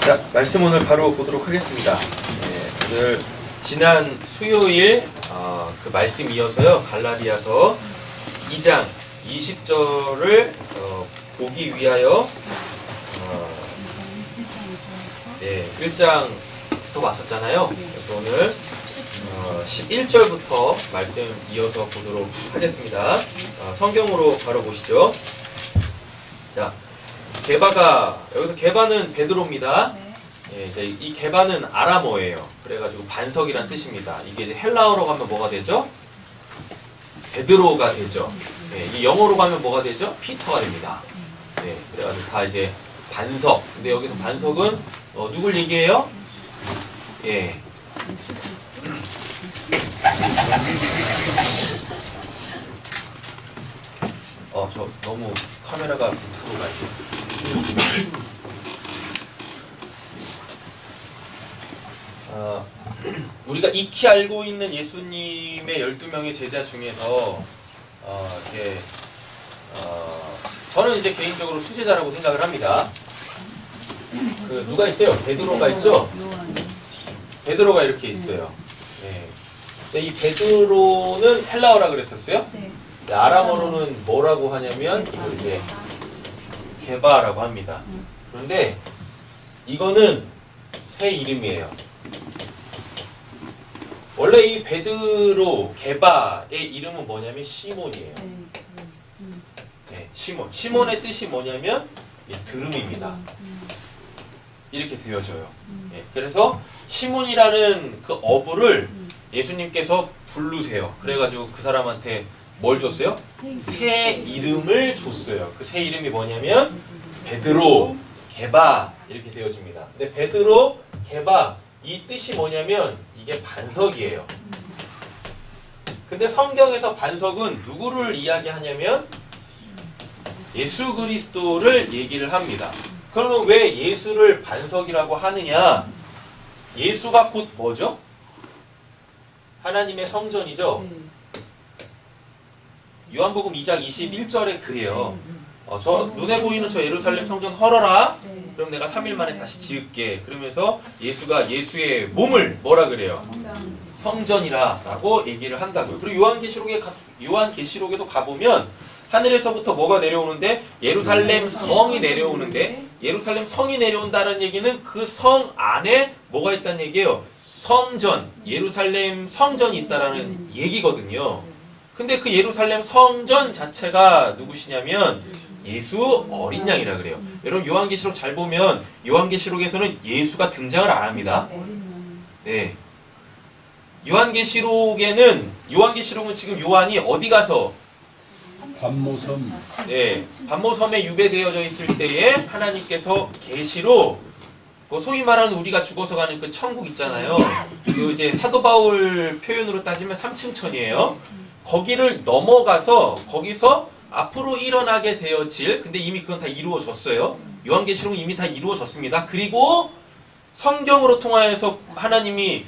자, 말씀 오늘 바로 보도록 하겠습니다. 네, 오늘 지난 수요일 그 말씀 이어서요, 갈라디아서 2장 20절을 보기 위하여 1장부터 왔었잖아요. 그래서 오늘 11절부터 말씀 이어서 보도록 하겠습니다. 성경으로 바로 보시죠. 자, 게바가, 여기서 게바는 베드로입니다. 예, 이제 이 게바는 아람어예요. 그래가지고 반석이란 뜻입니다. 이게 이제 헬라어로 가면 뭐가 되죠? 베드로가 되죠. 예, 이 영어로 가면 뭐가 되죠? 피터가 됩니다. 예, 그래가지고 다 이제 반석. 근데 여기서 반석은 누굴 얘기해요? 예. 저 너무 카메라가 밑으로 가요. 우리가 익히 알고 있는 예수님의 12명의 제자 중에서 저는 이제 개인적으로 수제자라고 생각을 합니다. 누가 있어요? 베드로가 있죠? 베드로가 이렇게 있어요. 네. 이 베드로는 헬라어라 그랬었어요? 네. 아람어로는 뭐라고 하냐면 이걸 이제 게바라고 합니다. 그런데 이거는 새 이름이에요. 원래 이 베드로, 게바의 이름은 뭐냐면 시몬이에요. 네, 시몬. 시몬의 뜻이 뭐냐면 드름입니다. 이렇게 되어져요. 네, 그래서 시몬이라는 그 어부를 예수님께서 부르세요. 그래가지고 그 사람한테 뭘 줬어요? 새 이름을 줬어요. 그 새 이름이 뭐냐면 베드로, 게바 이렇게 되어집니다. 근데 베드로, 게바 이 뜻이 뭐냐면 이게 반석이에요. 근데 성경에서 반석은 누구를 이야기하냐면 예수 그리스도를 얘기를 합니다. 그러면 왜 예수를 반석이라고 하느냐? 예수가 곧 뭐죠? 하나님의 성전이죠. 요한복음 2장 21절에 그래요. 저 눈에 보이는 저 예루살렘 성전 헐어라. 그럼 내가 3일 만에 다시 지을게. 그러면서 예수가 예수의 몸을 뭐라 그래요? 성전이라 라고 얘기를 한다고요. 그리고 요한계시록에도 가보면 하늘에서부터 뭐가 내려오는데 예루살렘 성이 내려오는데 예루살렘 성이 내려온다는 얘기는 그 성 안에 뭐가 있다는 얘기예요? 성전, 예루살렘 성전이 있다라는 얘기거든요. 근데 그 예루살렘 성전 자체가 누구시냐면 예수 어린 양이라 그래요. 여러분 요한계시록 잘 보면 요한계시록에서는 예수가 등장을 안 합니다. 네. 요한계시록은 지금 요한이 어디 가서 반모섬. 네, 반모섬에 유배되어져 있을 때에 하나님께서 계시로 소위 말하는 우리가 죽어서 가는 그 천국 있잖아요. 그 이제 사도 바울 표현으로 따지면 3층 천이에요. 거기를 넘어가서 거기서 앞으로 일어나게 되어질, 근데 이미 그건 다 이루어졌어요. 요한계시록은 이미 다 이루어졌습니다. 그리고 성경으로 통하여서 하나님이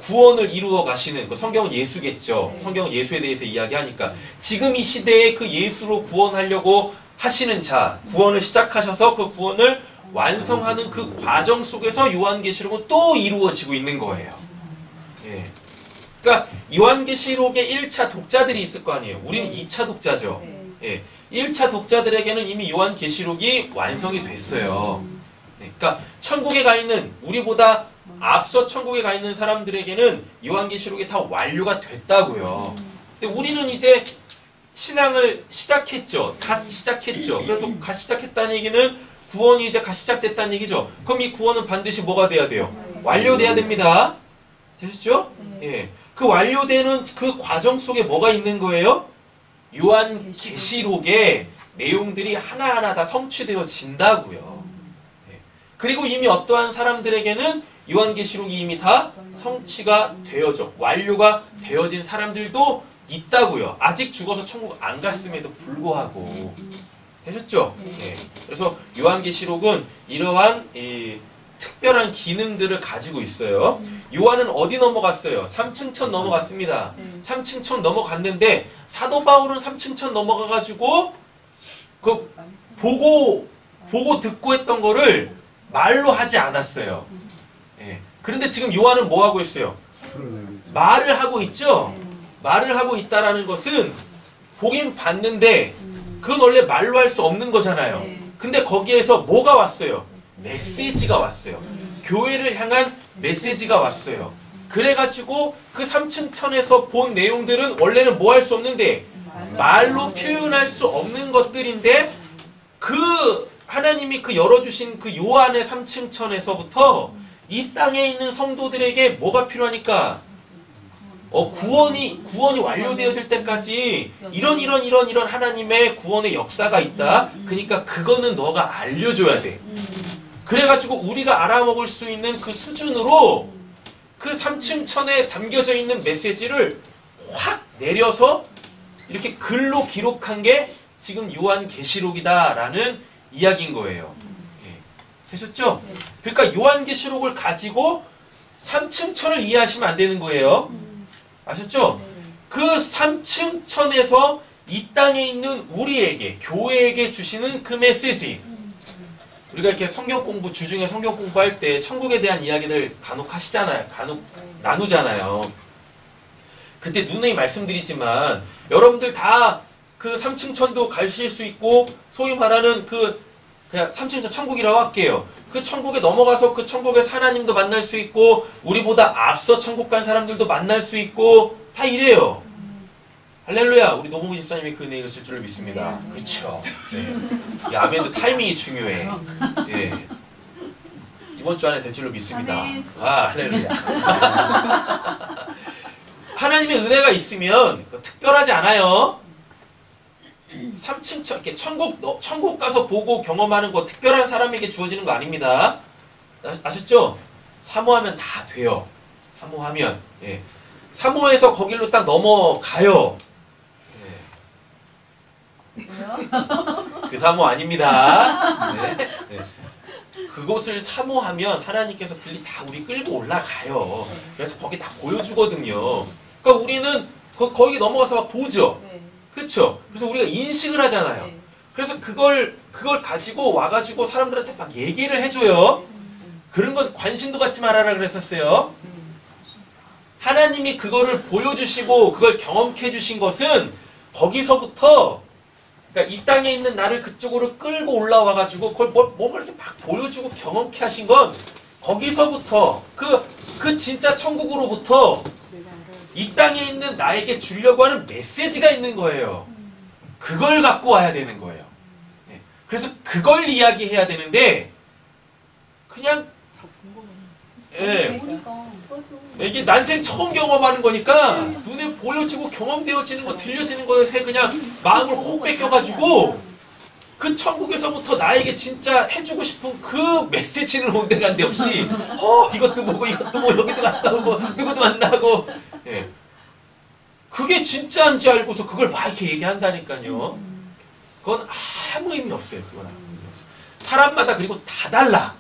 구원을 이루어 가시는, 성경은 예수겠죠. 성경은 예수에 대해서 이야기하니까 지금 이 시대에 그 예수로 구원하려고 하시는 자, 구원을 시작하셔서 그 구원을 완성하는 그 과정 속에서 요한계시록은 또 이루어지고 있는 거예요. 예. 그러니까 요한계시록의 1차 독자들이 있을 거 아니에요. 우리는 2차 독자죠. 예. 1차 독자들에게는 이미 요한계시록이 완성이 됐어요. 네. 그러니까 천국에 가 있는, 우리보다 앞서 천국에 가 있는 사람들에게는 요한계시록이 다 완료가 됐다고요. 근데 우리는 이제 신앙을 시작했죠. 갓 시작했죠. 그래서 갓 시작했다는 얘기는 구원이 이제 갓 시작됐다는 얘기죠. 그럼 이 구원은 반드시 뭐가 돼야 돼요? 완료돼야 됩니다. 되셨죠? 예. 그 완료되는 그 과정 속에 뭐가 있는 거예요? 요한계시록의 내용들이 하나하나 다 성취되어진다고요. 예. 그리고 이미 어떠한 사람들에게는 요한계시록이 이미 다 성취가 되어져, 완료가 되어진 사람들도 있다고요. 아직 죽어서 천국 안 갔음에도 불구하고. 되셨죠? 예. 그래서 요한계시록은 이러한 특별한 기능들을 가지고 있어요. 요한은 어디 넘어갔어요? 3층 천 넘어갔습니다. 3층 천 넘어갔는데 사도 바울은 3층 천 넘어가가지고 그 보고 듣고 했던 거를 말로 하지 않았어요. 예. 그런데 지금 요한은 뭐 하고 있어요? 풀어내고. 말을 하고 있죠? 말을 하고 있다라는 것은 보긴 봤는데 그건 원래 말로 할 수 없는 거잖아요. 근데 거기에서 뭐가 왔어요? 메시지가 왔어요. 교회를 향한 메시지가 왔어요. 그래가지고 그 3층 천에서 본 내용들은 원래는 뭐 할 수 없는데 말로 표현할 수 없는 것들인데 그 하나님이 그 열어주신 그 요한의 3층 천에서부터 이 땅에 있는 성도들에게 뭐가 필요하니까 구원이 완료되어질 때까지 이런 하나님의 구원의 역사가 있다. 그러니까 그거는 너가 알려줘야 돼. 그래가지고 우리가 알아먹을 수 있는 그 수준으로 그 3층 천에 담겨져 있는 메시지를 확 내려서 이렇게 글로 기록한 게 지금 요한계시록이다라는 이야기인 거예요. 예. 되셨죠? 그러니까 요한계시록을 가지고 3층 천을 이해하시면 안 되는 거예요. 아셨죠? 그 3층 천에서 이 땅에 있는 우리에게, 교회에게 주시는 그 메시지. 우리가 이렇게 성경 공부, 주중에 성경 공부할 때 천국에 대한 이야기들 간혹 하시잖아요. 간혹 나누잖아요. 그때 누누이 말씀드리지만 여러분들 다 그 3층 천도 가실 수 있고 소위 말하는 그냥 3층 천 천국이라고 할게요. 그 천국에 넘어가서 그 천국에서 하나님도 만날 수 있고 우리보다 앞서 천국 간 사람들도 만날 수 있고 다 이래요. 할렐루야. 우리 노봉구 집사님이 그 은혜 있을 줄을 믿습니다. 그렇죠. 네. 이 아멘도 타이밍이 중요해. 예. 이번 주 안에 될 줄로 믿습니다. 아, 할렐루야. 하나님의 은혜가 있으면 특별하지 않아요. 3층 천, 이렇게 천국 가서 보고 경험하는 거 특별한 사람에게 주어지는 거 아닙니다. 아셨죠? 사모하면 다 돼요. 사모하면. 예. 사모해서 거길로 딱 넘어가요. 예. 그 사모 아닙니다. 네. 네. 그곳을 사모하면 하나님께서 길리 다 우리 끌고 올라가요. 그래서 거기 다 보여주거든요. 그러니까 우리는 거기 넘어가서 막 보죠. 그렇죠? 그래서 우리가 인식을 하잖아요. 그래서 그걸 가지고 와가지고 사람들한테 막 얘기를 해줘요. 그런 거 관심도 갖지 말아라 그랬었어요. 하나님이 그거를 보여주시고 그걸 경험케 해주신 것은 거기서부터 그러니까 이 땅에 있는 나를 그쪽으로 끌고 올라와가지고 그걸 뭔가 이렇게 막 보여주고 경험케 하신 건 거기서부터 그 진짜 천국으로부터 이 땅에 있는 나에게 주려고 하는 메시지가 있는 거예요. 그걸 갖고 와야 되는 거예요. 네. 그래서 그걸 이야기해야 되는데 그냥 예. 이게 난생 처음 경험하는 거니까 눈에 보여지고 경험되어지는 거 들려지는 것에 그냥 마음을 혹 뺏겨가지고 그 천국에서부터 나에게 진짜 해주고 싶은 그 메시지는 온데간데 없이 이것도 보고 이것도 보고 여기도 갔다 오고 누구도 만나고 예. 그게 진짜인지 알고서 그걸 막 이렇게 얘기한다니까요. 그건 아무 의미 없어요. 그건 아무 의미 없어요. 사람마다 그리고 다 달라.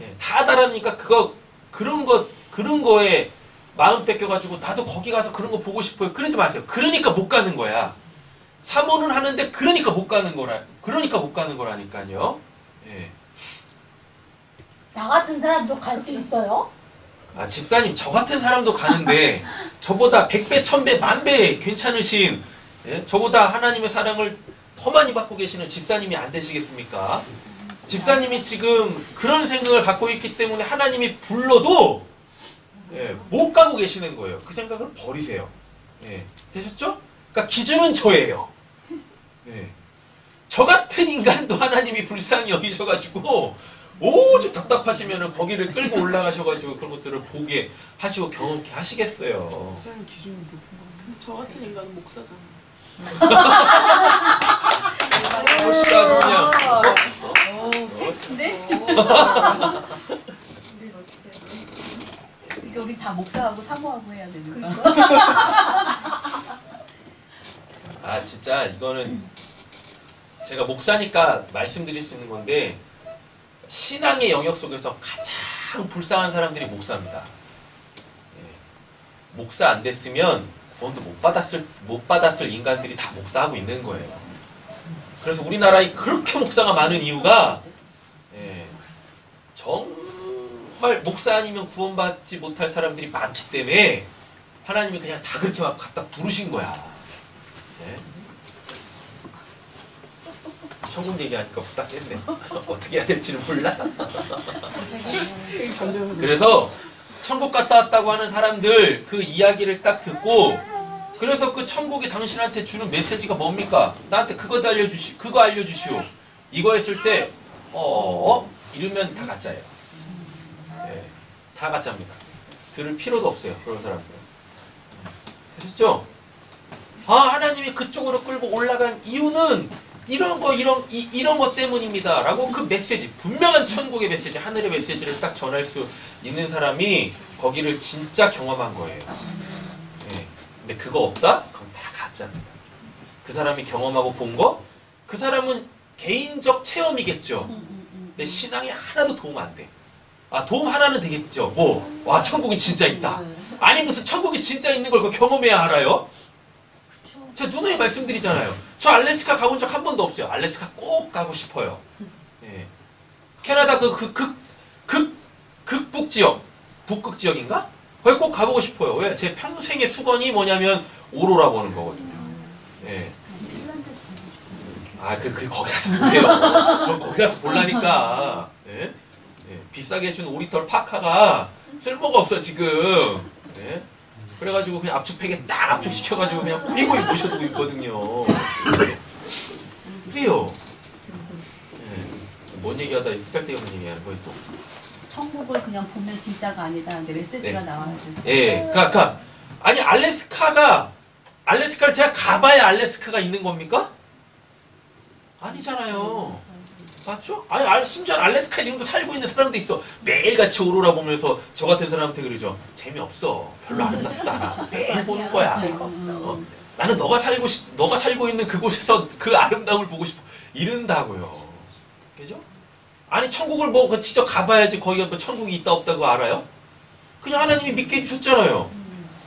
예. 다 다르니까 그런 거에 마음 뺏겨가지고 나도 거기 가서 그런 거 보고 싶어요. 그러지 마세요. 그러니까 못 가는 거야. 사모는 하는데 그러니까 못 가는 거라니까요. 예. 나 같은 사람도 갈 수 있어요? 아, 집사님, 저 같은 사람도 가는데 저보다 100배, 1000배, 만배 괜찮으신 예? 저보다 하나님의 사랑을 더 많이 받고 계시는 집사님이 안 되시겠습니까? 집사님이 지금 그런 생각을 갖고 있기 때문에 하나님이 불러도 예, 못 가고 계시는 거예요. 그 생각을 버리세요. 예, 되셨죠? 그러니까 기준은 저예요. 예. 저 같은 인간도 하나님이 불쌍히 여기셔가지고 오죽 답답하시면은 거기를 끌고 올라가셔가지고 그런 것들을 보게 하시고 경험케 하시겠어요. 목사님 기준이 높은 것 같은데 저 같은 인간은 목사잖아. 멋있다 그냥. 팩트인데? 그러니까 우리 다 목사하고 사모하고 해야 되는 거야. 아 진짜 이거는 제가 목사니까 말씀드릴 수 있는 건데 신앙의 영역 속에서 가장 불쌍한 사람들이 목사입니다. 예. 목사 안 됐으면 구원도 못 받았을 인간들이 다 목사하고 있는 거예요. 그래서 우리나라에 그렇게 목사가 많은 이유가 예. 정말 목사 아니면 구원받지 못할 사람들이 많기 때문에 하나님이 그냥 다 그렇게 막 갖다 부르신 거야. 네? 천국 얘기하니까 부탁했네. 어떻게 해야 될지는 몰라. 그래서 천국 갔다 왔다고 하는 사람들 그 이야기를 딱 듣고 그래서 그 천국이 당신한테 주는 메시지가 뭡니까? 나한테 그거 알려주시오. 이거 했을 때 이러면 다 가짜예요. 네, 다 가짜입니다. 들을 필요도 없어요. 그런 사람들은. 되셨죠? 하나님이 그쪽으로 끌고 올라간 이유는 이런 것 때문입니다. 라고 그 메시지, 분명한 천국의 메시지, 하늘의 메시지를 딱 전할 수 있는 사람이 거기를 진짜 경험한 거예요. 네. 근데 그거 없다? 그럼 다 가짜입니다. 그 사람이 경험하고 본 거? 그 사람은 개인적 체험이겠죠. 근데 신앙에 하나도 도움 안 돼. 도움 하나는 되겠죠. 와, 천국이 진짜 있다. 아니, 무슨 천국이 진짜 있는 걸 그 경험해야 알아요? 제가 누누이 말씀드리잖아요. 저 알래스카 가본 적 한 번도 없어요. 알래스카 꼭 가고 싶어요. 예. 캐나다 극북 지역, 북극 지역인가? 거기 꼭 가보고 싶어요. 왜? 제 평생의 수건이 뭐냐면 오로라 보는 거거든요. 예. 거기 가서 보세요. 저 거기 가서 보려니까. 예? 예. 비싸게 준 오리털 파카가 쓸모가 없어 지금. 예? 그래가지고 그냥 압축팩에 딱 압축시켜가지고 그냥 고이고이 모셔두고 있거든요. 그래요. 네. 뭔 얘기하다 쓰잘데기 없는 얘기하는 거예요 또. 천국을 그냥 보면 진짜가 아니다. 근데 메시지가 네. 나와야 돼. 예, 그러니까 아니 알래스카를 제가 가봐야 알래스카가 있는 겁니까? 아니잖아요. 맞죠? 아니, 심지어 알래스카에 지금도 살고 있는 사람도 있어. 매일같이 오로라 보면서 저 같은 사람한테 그러죠. 재미없어. 별로 아름답지도 않아. 매일 보는 거야. 나는 너가 살고 있는 그곳에서 그 아름다움을 보고 싶어. 이른다고요. 그죠? 아니, 천국을 직접 가봐야지 거기가 뭐 천국이 있다 없다 그거 알아요? 그냥 하나님이 믿게 해주셨잖아요.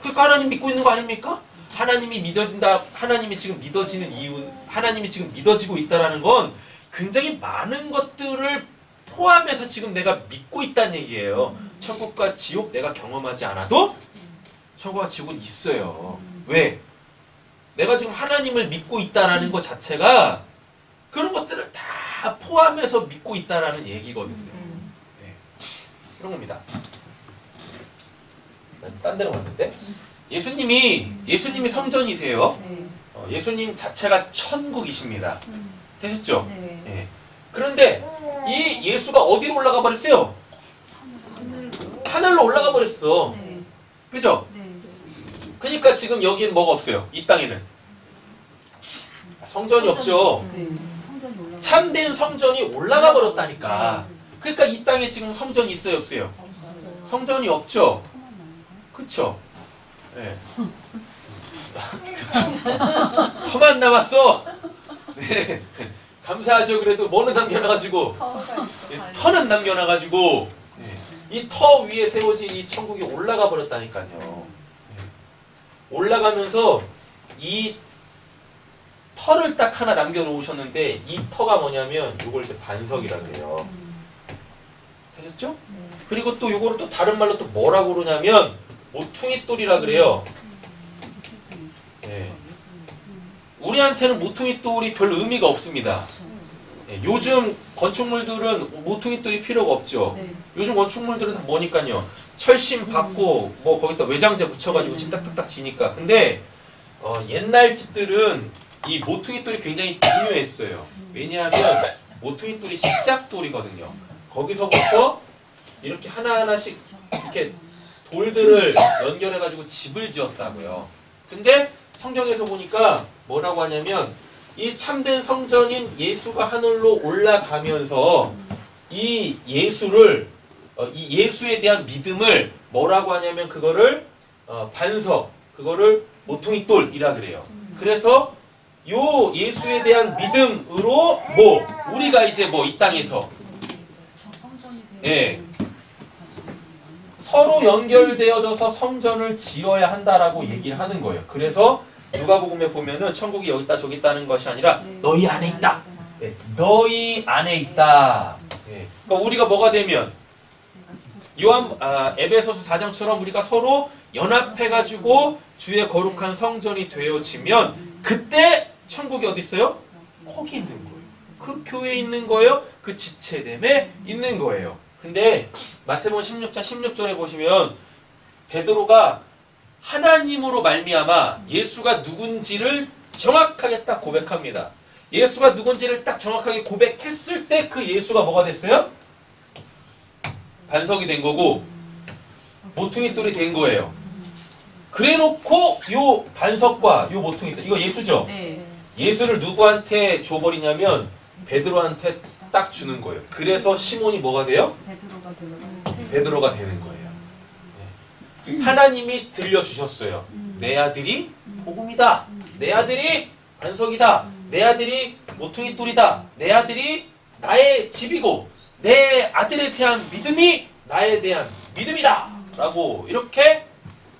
그러니까 하나님 믿고 있는 거 아닙니까? 하나님이 믿어진다, 하나님이 지금 믿어지는 이유, 하나님이 지금 믿어지고 있다라는 건 굉장히 많은 것들을 포함해서 지금 내가 믿고 있다는 얘기예요. 천국과 지옥 내가 경험하지 않아도 천국과 지옥은 있어요. 왜? 내가 지금 하나님을 믿고 있다라는 것 자체가 그런 것들을 다 포함해서 믿고 있다라는 얘기거든요. 네. 그런 겁니다. 딴 데로 갔는데 예수님이 성전이세요. 예수님 자체가 천국이십니다. 되셨죠? 네. 예. 그런데 이 예수가 어디로 올라가 버렸어요? 하늘로 올라가 버렸어. 네. 그죠? 네. 그러니까 지금 여기는 뭐가 없어요? 이 땅에는 성전이 없죠. 네. 성전이 올라가. 참된 성전이 올라가 버렸다니까. 그러니까 이 땅에 지금 성전이 있어요, 없어요? 성전이 없죠. 그쵸? 예. 그쵸? 터만 남았어. 네. 감사하죠. 그래도 뭐는 남겨놔가지고 터는 남겨놔가지고 이 터 위에 세워진 이 천국이 올라가 버렸다니까요. 올라가면서 이 터를 딱 하나 남겨놓으셨는데 이 터가 뭐냐면 이걸 이제 반석이라 그래요. 되셨죠? 그리고 또 이거를 또 다른 말로 또 뭐라고 그러냐면 모퉁이돌이라 그래요. 네. 우리한테는 모퉁이돌이 별 의미가 없습니다. 네. 요즘 건축물들은 모퉁이돌이 필요가 없죠. 네. 요즘 건축물들은 다 뭐니까요. 철심 받고 뭐 거기다 외장재 붙여가지고 집 딱딱딱 지니까. 근데 옛날 집들은 이 모퉁이돌이 굉장히 중요했어요. 왜냐하면 모퉁이돌이 시작돌이거든요. 거기서부터 이렇게 하나하나씩 이렇게 돌들을 연결해가지고 집을 지었다고요. 근데 성경에서 보니까 뭐라고 하냐면 이 참된 성전인 예수가 하늘로 올라가면서 이 예수를 이 예수에 대한 믿음을 뭐라고 하냐면 그거를 반석, 그거를 모퉁이돌이라 그래요. 그래서 요 예수에 대한 믿음으로 우리가 이제 이 땅에서 예. 서로 연결되어져서 성전을 지어야 한다라고 얘기를 하는 거예요. 그래서 누가복음에 보면은 천국이 여기 있다 저기 있다는 것이 아니라 너희 안에 있다. 네. 너희 안에 있다. 네. 그러니까 우리가 뭐가 되면 에베소서 4장처럼 우리가 서로 연합해가지고 주의 거룩한 성전이 되어지면 그때 천국이 어디 있어요? 거기 있는 거예요. 그 교회에 있는 거예요. 그 지체됨에 있는 거예요. 근데 마태복음 16장 16절에 보시면 베드로가 하나님으로 말미암아 예수가 누군지를 정확하게 딱 고백합니다. 예수가 누군지를 딱 정확하게 고백했을 때 그 예수가 뭐가 됐어요? 반석이 된 거고 모퉁이돌이 된 거예요. 그래놓고 요 반석과 요 모퉁이돌 이거 예수죠? 네. 예수를 누구한테 줘버리냐면 베드로한테 딱 주는 거예요. 그래서 시몬이 뭐가 돼요? 베드로가 되는 거예요. 네. 하나님이 들려주셨어요. 내 아들이 복음이다. 내 아들이 반석이다. 내 아들이 모퉁이돌이다. 내 아들이 나의 집이고 내 아들에 대한 믿음이 나에 대한 믿음이다. 라고 이렇게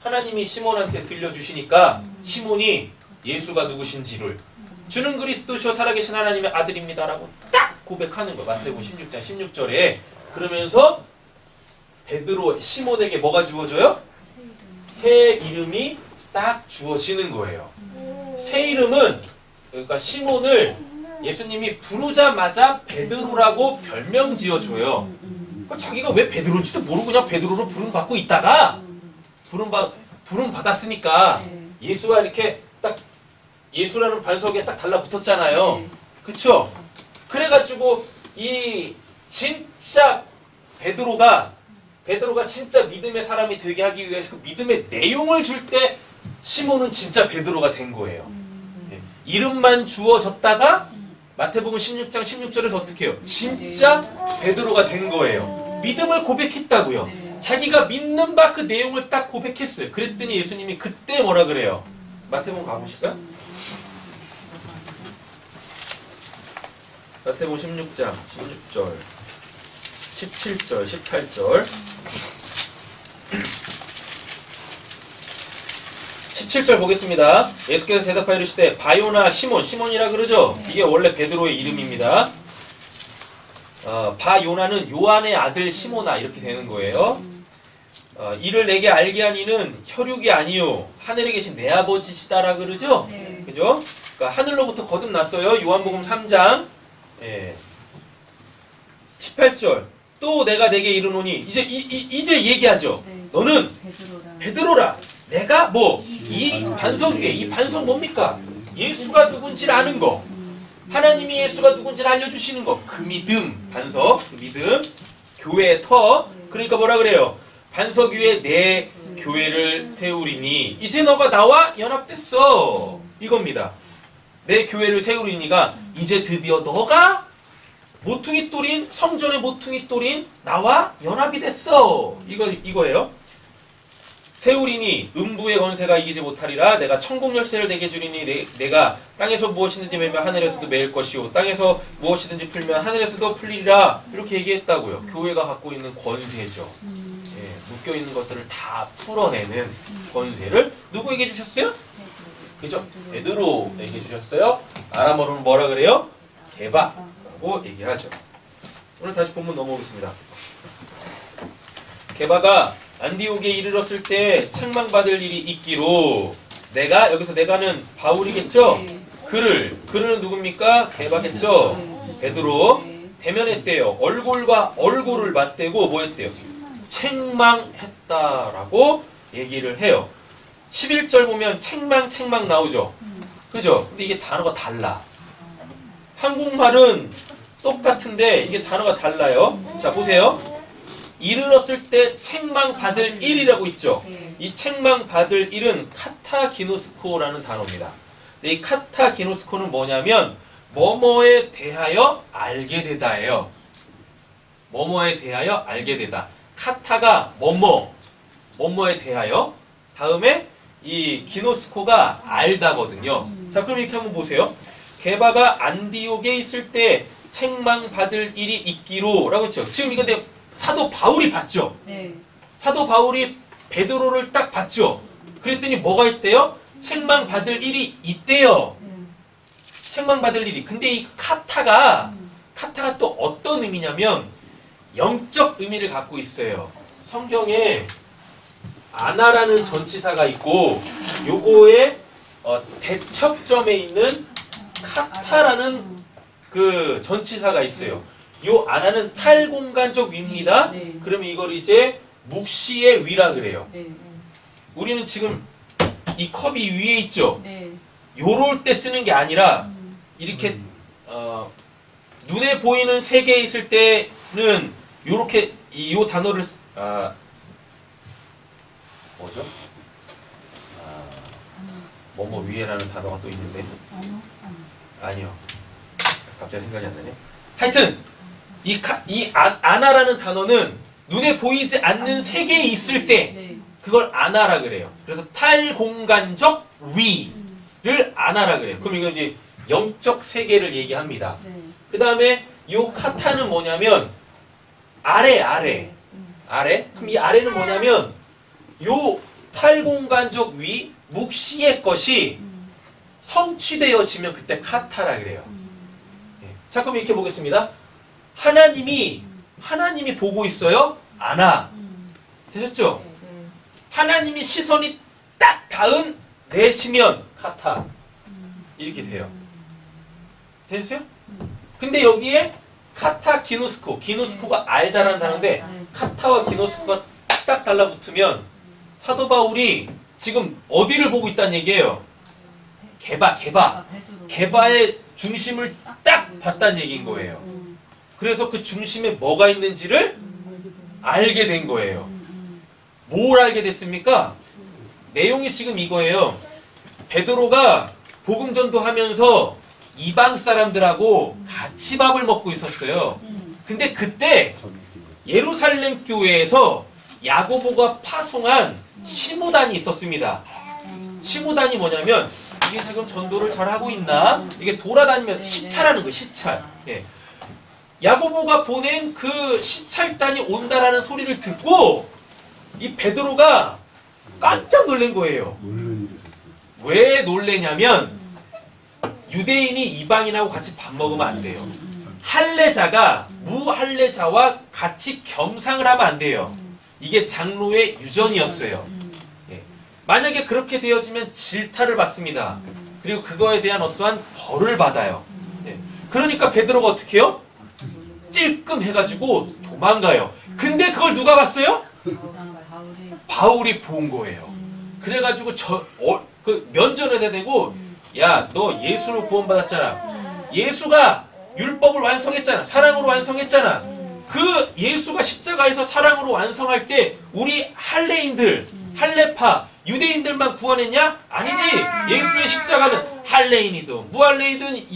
하나님이 시몬한테 들려주시니까 시몬이 예수가 누구신지를 주는 그리스도시요 살아계신 하나님의 아들입니다라고 딱 고백하는 거예요. 마태복음 16장 16절에. 그러면서 베드로 시몬에게 뭐가 주어져요? 새 이름이 딱 주어지는 거예요. 새 이름은 그러니까 시몬을 예수님이 부르자마자 베드로라고 별명 지어줘요. 그러니까 자기가 왜 베드로인지도 모르고 그냥 베드로로 부름 받고 있다가 부름 받았으니까 예수가 이렇게 딱 예수라는 반석에 딱 달라붙었잖아요. 그쵸? 그래가지고 이 진짜 베드로가 진짜 믿음의 사람이 되게 하기 위해서 그 믿음의 내용을 줄 때 시몬은 진짜 베드로가 된 거예요. 이름만 주어졌다가 마태복음 16장 16절에서 어떻게 해요? 진짜 베드로가 된 거예요. 믿음을 고백했다고요. 자기가 믿는 바 그 내용을 딱 고백했어요. 그랬더니 예수님이 그때 뭐라 그래요? 마태복음 가보실까요? 마태복음 16장 16절 17절 18절 17절 보겠습니다. 예수께서 대답하여 이르시되 바요나 시몬이라 그러죠. 이게 원래 베드로의 이름입니다. 바요나는 요한의 아들 시몬아 이렇게 되는 거예요. 이를 내게 알게 한 이는 혈육이 아니요 하늘에 계신 내 아버지시다라 그러죠. 그죠? 그러니까 하늘로부터 거듭났어요. 요한복음 3장 18절 또 내가 내게 이르노니 이제 얘기하죠. 너는 베드로라. 내가 이 반석 위에 이 반석 뭡니까? 예수가 누군지를 아는 거. 하나님이 예수가 누군지를 알려주시는 거. 그 믿음, 반석, 그 믿음, 교회의 터. 그러니까 뭐라 그래요? 반석 위에 내 교회를 세우리니 이제 너가 나와 연합됐어. 이겁니다. 내 교회를 세우리니가 이제 드디어 너가 모퉁이돌인 성전의 모퉁이돌인 나와 연합이 됐어. 이거예요. 세우리니 음부의 권세가 이기지 못하리라. 내가 천국 열쇠를 내게 주리니 내가 땅에서 무엇이든지 매면 하늘에서도 매일 것이요 땅에서 무엇이든지 풀면 하늘에서도 풀리리라. 이렇게 얘기했다고요. 교회가 갖고 있는 권세죠. 묶여있는 것들을 다 풀어내는 권세를 누구에게 주셨어요? 그죠? 베드로에게 주셨어요. 아람어로는 뭐라 그래요? 게바라고 얘기하죠. 오늘 다시 본문 넘어오겠습니다. 게바가 안디옥에 이르렀을 때 책망받을 일이 있기로 여기서 내가는 바울이겠죠? 그는 누굽니까? 게바겠죠? 베드로 대면했대요. 얼굴과 얼굴을 맞대고 뭐 했대요? 책망했다라고 얘기를 해요. 11절 보면 책망 나오죠? 그죠? 근데 이게 단어가 달라. 한국말은 똑같은데 이게 단어가 달라요. 자 보세요. 이르렀을 때 책망받을 일이라고 있죠. 이 책망받을 일은 카타기노스코라는 단어입니다. 이 카타기노스코는 뭐냐면 뭐뭐에 대하여 알게 되다예요. 뭐뭐에 대하여 알게 되다. 카타가 뭐뭐에 대하여 다음에 이 기노스코가 알다거든요. 자 그럼 이렇게 한번 보세요. 게바가 안디옥에 있을 때 책망받을 일이 있기로 라고 했죠. 지금 이거 사도 바울이 봤죠. 사도 바울이 베드로를 딱 봤죠. 그랬더니 뭐가 있대요? 책망받을 일이 있대요. 책망받을 일이. 근데 이 카타가 또 어떤 의미냐면 영적 의미를 갖고 있어요. 성경에 아나라는 전치사가 있고 요거에 대척점에 있는 카타라는 그 전치사가 있어요. 요 아나는 탈공간적 위입니다. 네. 그러면 이걸 이제 묵시의 위라 그래요. 네. 우리는 지금 이 컵이 위에 있죠. 네. 요럴 때 쓰는 게 아니라 이렇게 눈에 보이는 세계에 있을 때는 요렇게 요 단어를 뭐죠? 뭐뭐 위에라는 단어가 또 있는데 아니요. 갑자기 생각이 안 나네. 하여튼 이 아나라는 단어는 눈에 보이지 않는 세계에 있을 때 네. 그걸 아나라 그래요. 그래서 탈공간적 위를 아나라 그래요. 그럼 이건 이제 영적 세계를 얘기합니다. 네. 그 다음에 요 카타는 뭐냐면 아래. 그럼 이 아래는 뭐냐면 요 탈공간적 위 묵시의 것이 성취되어지면 그때 카타라 그래요. 자, 그럼 이렇게 보겠습니다. 하나님이 보고 있어요. 아나. 되셨죠? 하나님이 시선이 딱 닿은 내시면 카타. 이렇게 돼요. 되셨어요? 근데 여기에 카타 기노스코가 알다라는 단어인데 카타와 기노스코가 딱 달라붙으면 사도 바울이 지금 어디를 보고 있다는 얘기예요? 개바의 중심을 딱 봤다는 얘기인 거예요. 그래서 그 중심에 뭐가 있는지를 알게 된 거예요. 뭘 알게 됐습니까? 내용이 지금 이거예요. 베드로가 복음 전도하면서 이방 사람들하고 같이 밥을 먹고 있었어요. 근데 그때 예루살렘 교회에서 야고보가 파송한 시무단이 있었습니다. 시무단이 뭐냐면 이게 지금 전도를 잘하고 있나? 이게 돌아다니면 시찰하는 거예요. 시찰. 예. 야고보가 보낸 그 시찰단이 온다라는 소리를 듣고 이 베드로가 깜짝 놀란 거예요. 왜 놀래냐면 유대인이 이방인하고 같이 밥 먹으면 안 돼요. 할례자가 무할례자와 같이 겸상을 하면 안 돼요. 이게 장로의 유전이었어요. 예. 만약에 그렇게 되어지면 질타를 받습니다. 그리고 그거에 대한 어떠한 벌을 받아요. 예. 그러니까 베드로가 어떻게 해요? 찔끔 해가지고 도망가요. 근데 그걸 누가 봤어요? 바울이 본 거예요. 그래가지고 그 면전에다 대고 야, 너 예수로 구원받았잖아. 예수가 율법을 완성했잖아. 사랑으로 완성했잖아. 그 예수가 십자가에서 사랑으로 완성할 때 우리 할례인들, 할례파, 유대인들만 구원했냐? 아니지. 예수의 십자가는 할례인이든 무할례이든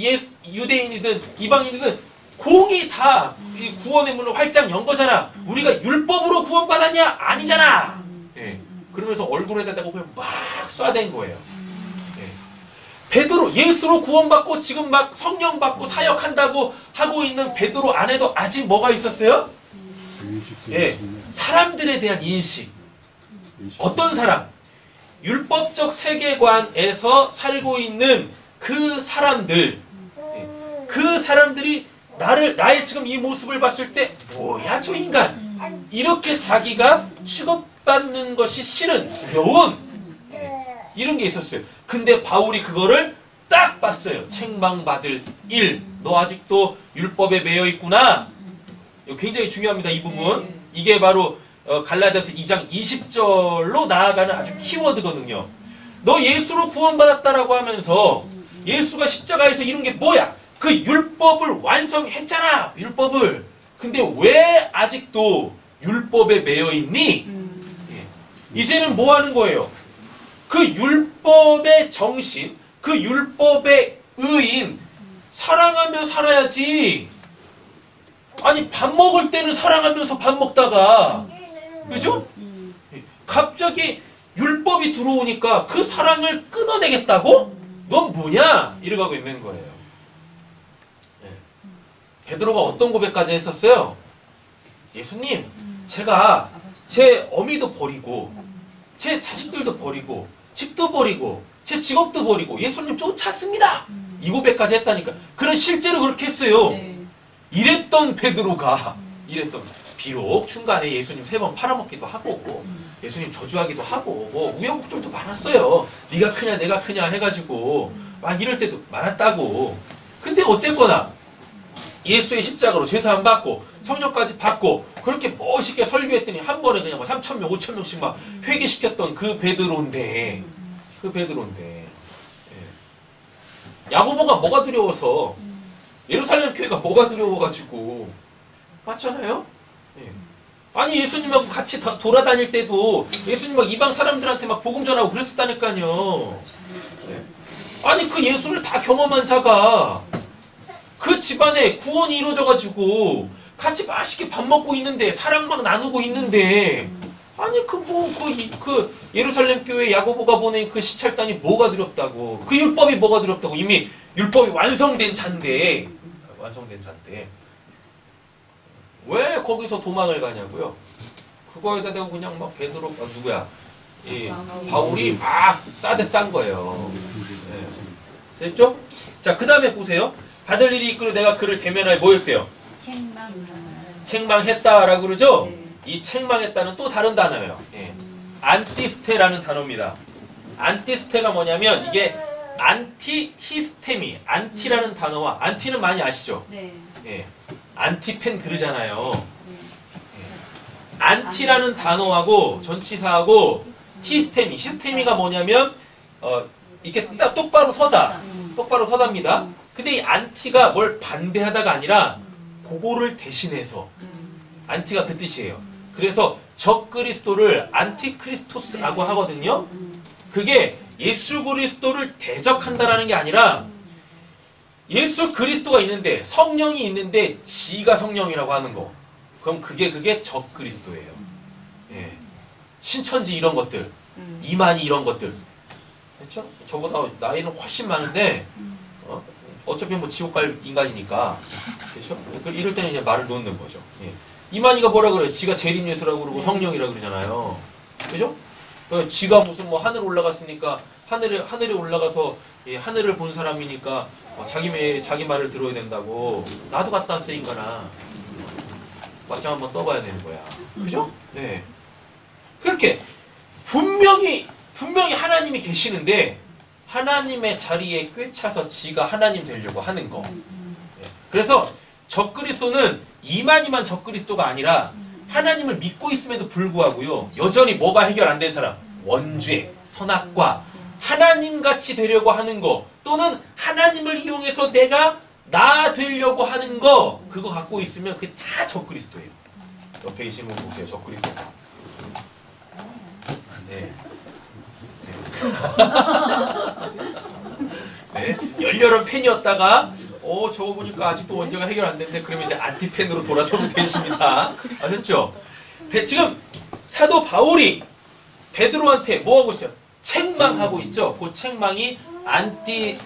유대인이든 이방인이든 공이 다 구원의 문을 활짝 연 거잖아. 우리가 율법으로 구원받았냐? 아니잖아. 예. 그러면서 얼굴에다 대고 그냥 막 쏴댄 거예요. 예. 베드로, 예수로 구원받고 지금 막 성령 받고 사역한다고 하고 있는 베드로 안에도 아직 뭐가 있었어요? 예. 사람들에 대한 인식. 어떤 사람? 율법적 세계관에서 살고 있는 그 사람들. 예. 그 사람들이 나의 지금 이 모습을 봤을 때 뭐야 저 인간 이렇게 자기가 취급받는 것이 싫은 두려운 이런 게 있었어요. 근데 바울이 그거를 딱 봤어요. 책망받을 일. 너 아직도 율법에 매여 있구나. 이거 굉장히 중요합니다. 이 부분. 이게 바로 갈라디아서 2장 20절로 나아가는 아주 키워드거든요. 너 예수로 구원받았다라고 하면서 예수가 십자가에서 이룬 게 뭐야? 그 율법을 완성했잖아. 율법을. 근데 왜 아직도 율법에 매여 있니? 예. 이제는 뭐 하는 거예요? 그 율법의 정신, 그 율법의 의인 사랑하며 살아야지. 아니 밥 먹을 때는 사랑하면서 밥 먹다가 그죠? 갑자기 율법이 들어오니까 그 사랑을 끊어내겠다고? 넌 뭐냐? 이러고 있는 거예요. 베드로가 어떤 고백까지 했었어요? 예수님, 제가 제 어미도 버리고 제 자식들도 버리고 집도 버리고 제 직업도 버리고 예수님 쫓았습니다. 이 고백까지 했다니까. 그런 실제로 그렇게 했어요. 이랬던 베드로가 비록 중간에 예수님 3번 팔아먹기도 하고 예수님 저주하기도 하고 뭐 우여곡절도 많았어요. 네가 크냐 내가 크냐 해가지고 막 이럴 때도 많았다고. 근데 어쨌거나 예수의 십자가로 죄사함 받고 성령까지 받고 그렇게 멋있게 설교했더니 한 번에 그냥 막 3,000명 5,000명씩 막 회개시켰던 그 베드로인데 야고보가 뭐가 두려워서 예루살렘 교회가 뭐가 두려워가지고 맞잖아요? 예. 아니 예수님하고 같이 돌아다닐 때도 예수님 막 이방 사람들한테 막 복음 전하고 그랬었다니까요. 예. 아니 그 예수를 다 경험한 자가 그 집안에 구원이 이루어져가지고 같이 맛있게 밥 먹고 있는데 사랑 막 나누고 있는데 아니 그 예루살렘 교회 야고보가 보낸 그 시찰단이 뭐가 두렵다고 그 율법이 뭐가 두렵다고 이미 율법이 완성된 잔데 왜 거기서 도망을 가냐고요? 그거에다 대고 그냥 막 베드로 바울이 막 싸대 싼 거예요. 네. 됐죠? 자, 그 다음에 보세요. 받을 일이 이끌어 내가 그를 대면하여 뭐였대요? 책망했다라고 그러죠? 네. 이 책망했다는 또 다른 단어예요. 예. 안티스테라는 단어입니다. 안티스테가 뭐냐면 이게 안티히스테미, 안티라는 단어와 안티는 많이 아시죠? 네. 예. 안티펜 그러잖아요. 예. 안티라는 단어하고 전치사하고 히스테미가 뭐냐면 이렇게 딱 똑바로 서답니다. 근데 이 안티가 뭘 반대하다가 아니라 그거를 대신해서 안티가 그 뜻이에요. 그래서 적그리스도를 안티크리스토스라고 하거든요. 그게 예수 그리스도를 대적한다라는 게 아니라 예수 그리스도가 있는데 성령이 있는데 지가 성령이라고 하는 거. 그럼 그게 적그리스도예요. 예. 신천지 이런 것들, 이만희 이런 것들. 그렇죠? 저보다 나이는 훨씬 많은데 어차피 뭐 지옥 갈 인간이니까. 그렇죠? 이럴 때는 이제 말을 놓는 거죠. 예. 이만희가 뭐라 그래요? 지가 재림예수라고 그러고 성령이라고 그러잖아요. 그죠? 지가 무슨 뭐 하늘 올라갔으니까 하늘에 올라가서 하늘을 본 사람이니까 자기 말을 들어야 된다고. 나도 갔다 왔어 인간아. 맞짱 한번 떠봐야 되는 거야. 그죠? 네. 그렇게 분명히 하나님이 계시는데 하나님의 자리에 꿰차서 지가 하나님 되려고 하는 거. 네. 그래서 적그리스도는 이만희만 적그리스도가 아니라 하나님을 믿고 있음에도 불구하고요. 여전히 뭐가 해결 안 된 사람? 원죄, 선악과 하나님같이 되려고 하는 거 또는 하나님을 이용해서 내가 나 되려고 하는 거 그거 갖고 있으면 그게 다 적그리스도예요. 옆에 계신 분 보세요. 적그리스도. 네. 네. 열렬한 팬이었다가 저거 보니까 아직도 원죄가 해결 안 됐는데 그러면 이제 안티팬으로 돌아서면 되십니다. 아셨죠? 지금 사도 바울이 베드로한테 뭐 하고 있어요? 책망하고 있죠. 그 책망이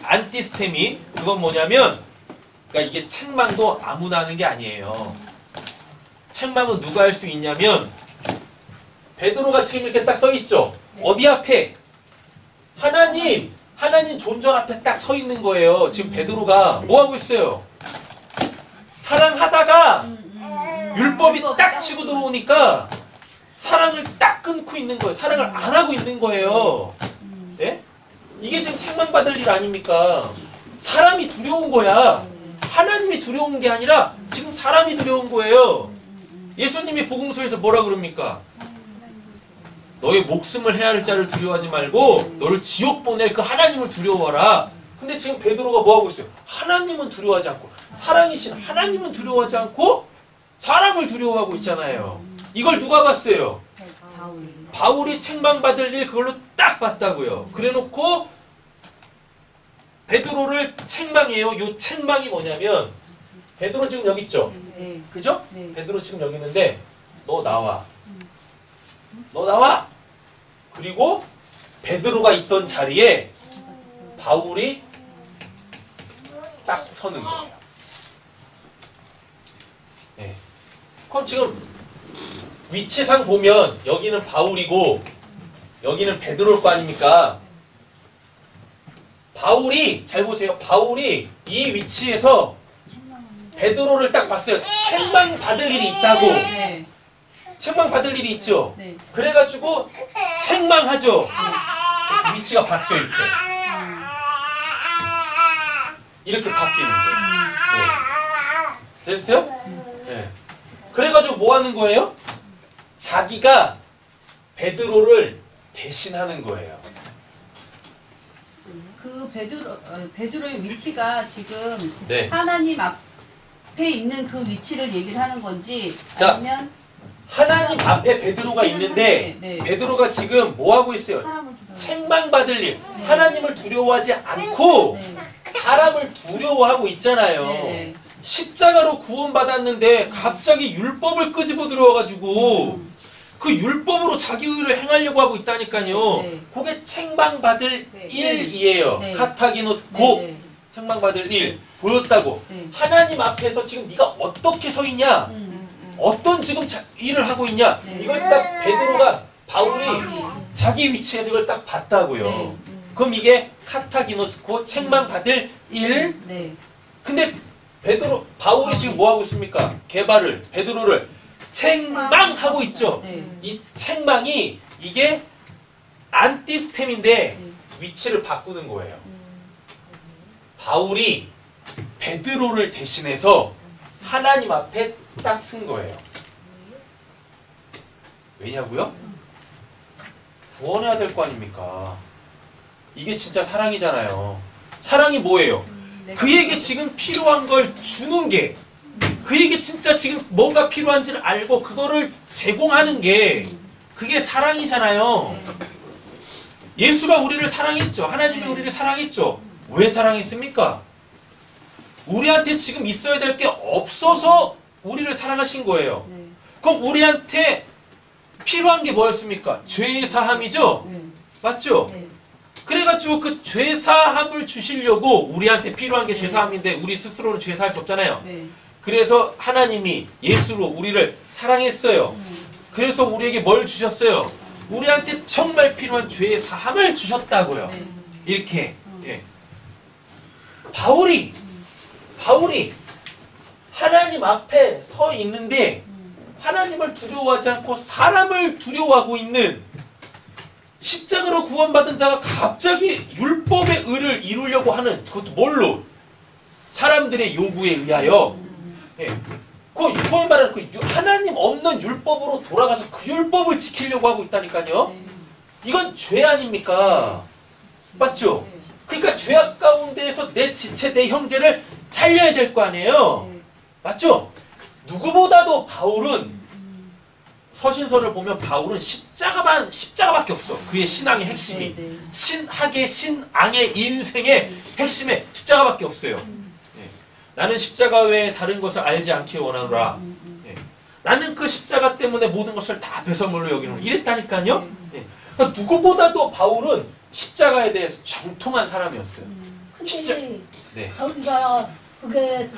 안티스테미. 그건 뭐냐면 그러니까 이게 책망도 아무나 하는 게 아니에요. 책망은 누가 할 수 있냐면 베드로가 지금 이렇게 딱 서 있죠. 어디 앞에? 하나님 존전 앞에 딱 서 있는 거예요. 지금 베드로가 뭐 하고 있어요? 사랑하다가 율법이 딱 치고 들어오니까 사랑을 딱 끊고 있는 거예요. 사랑을 안 하고 있는 거예요. 예? 이게 지금 책망받을 일 아닙니까? 사람이 두려운 거야. 하나님이 두려운 게 아니라 지금 사람이 두려운 거예요. 예수님이 복음서에서 뭐라 그럽니까? 너의 목숨을 해할 자를 두려워하지 말고 너를 지옥 보낼 그 하나님을 두려워하라. 근데 지금 베드로가 뭐 하고 있어요? 하나님은 두려워하지 않고 사랑이신 하나님은 두려워하지 않고 사람을 두려워하고 있잖아요. 이걸 누가 봤어요? 바울이 책망받을 일 그걸로 딱 봤다고요. 그래놓고 베드로를 책망해요. 요 책망이 뭐냐면 베드로 지금 여기 있죠? 네. 그죠? 네. 베드로 지금 여기 있는데 너 나와. 너 나와! 그리고 베드로가 있던 자리에 바울이 딱 서는 거예요. 네. 그럼 지금 위치상 보면 여기는 바울이고 여기는 베드로일 거 아닙니까? 바울이 잘 보세요. 바울이 이 위치에서 베드로를 딱 봤어요. 책망 받을 일이 있다고. 네. 책망 받을 일이 있죠. 네. 그래가지고 책망하죠. 위치가 바뀌어 이렇게 바뀌는 거예요. 네. 됐어요? 네. 그래가지고 뭐 하는 거예요? 자기가 베드로를 대신하는 거예요. 그 베드로의 위치가 지금 네. 하나님 앞에 있는 그 위치를 얘기를 하는 건지 자, 아니면 하나님 앞에 베드로가 있는데 네. 베드로가 지금 뭐 하고 있어요? 사람을 두려워. 책망받을 일. 네. 하나님을 두려워하지 않고 네. 사람을 두려워하고 있잖아요. 네. 십자가로 구원받았는데 갑자기 율법을 끄집어 들어와가지고 그 율법으로 자기 의를 행하려고 하고 있다니까요. 네. 그게 책망받을 네. 일이에요. 네. 카타기노스 네. 고 네. 책망받을 일 보였다고. 네. 하나님 앞에서 지금 네가 어떻게 서 있냐? 어떤 지금 일을 하고 있냐? 네. 이걸 딱 베드로가 바울이 자기 위치에서 이걸 딱 봤다고요. 네. 그럼 이게 카타기노스코 책망받을 일. 네. 근데 바울이 지금 뭐 하고 있습니까? 베드로를 책망하고 있죠. 네. 이 책망이 이게 안티스템인데 위치를 바꾸는 거예요. 바울이 베드로를 대신해서 하나님 앞에 딱 쓴 거예요. 왜냐고요? 구원해야 될 거 아닙니까? 이게 진짜 사랑이잖아요. 사랑이 뭐예요? 그에게 지금 필요한 걸 주는 게, 그에게 진짜 지금 뭐가 필요한지를 알고 그거를 제공하는 게 그게 사랑이잖아요. 예수가 우리를 사랑했죠. 하나님이 우리를 사랑했죠. 왜 사랑했습니까? 우리한테 지금 있어야 될 게 없어서 우리를 사랑하신 거예요. 네. 그럼 우리한테 필요한 게 뭐였습니까? 죄의 사함이죠? 네. 맞죠? 네. 그래가지고 그 죄사함을 주시려고 우리한테 필요한 게 죄사함인데 우리 스스로는 죄사할 수 없잖아요. 네. 그래서 하나님이 예수로 우리를 사랑했어요. 그래서 우리에게 뭘 주셨어요? 우리한테 정말 필요한 죄의 사함을 주셨다고요. 네. 이렇게. 예. 바울이 하나님 앞에 서 있는데 하나님을 두려워하지 않고 사람을 두려워하고 있는 십자가로 구원받은 자가 갑자기 율법의 의를 이루려고 하는, 그것도 뭘로? 사람들의 요구에 의하여. 예. 소위 말하는 그 하나님 없는 율법으로 돌아가서 그 율법을 지키려고 하고 있다니까요. 이건 죄 아닙니까? 맞죠? 그러니까 죄악 가운데에서 내 지체, 내 형제를 살려야 될 거 아니에요. 맞죠? 누구보다도 바울은 서신서를 보면 바울은 십자가밖에 없어. 그의 신앙의 핵심이. 네, 네. 신앙의 인생의 핵심에 십자가밖에 없어요. 예. 나는 십자가 외에 다른 것을 알지 않기 원하노라. 예. 나는 그 십자가 때문에 모든 것을 다 배설물로 여기는 이랬다니까요. 예. 그러니까 누구보다도 바울은 십자가에 대해서 정통한 사람이었어요. 근데 네. 저기가 그게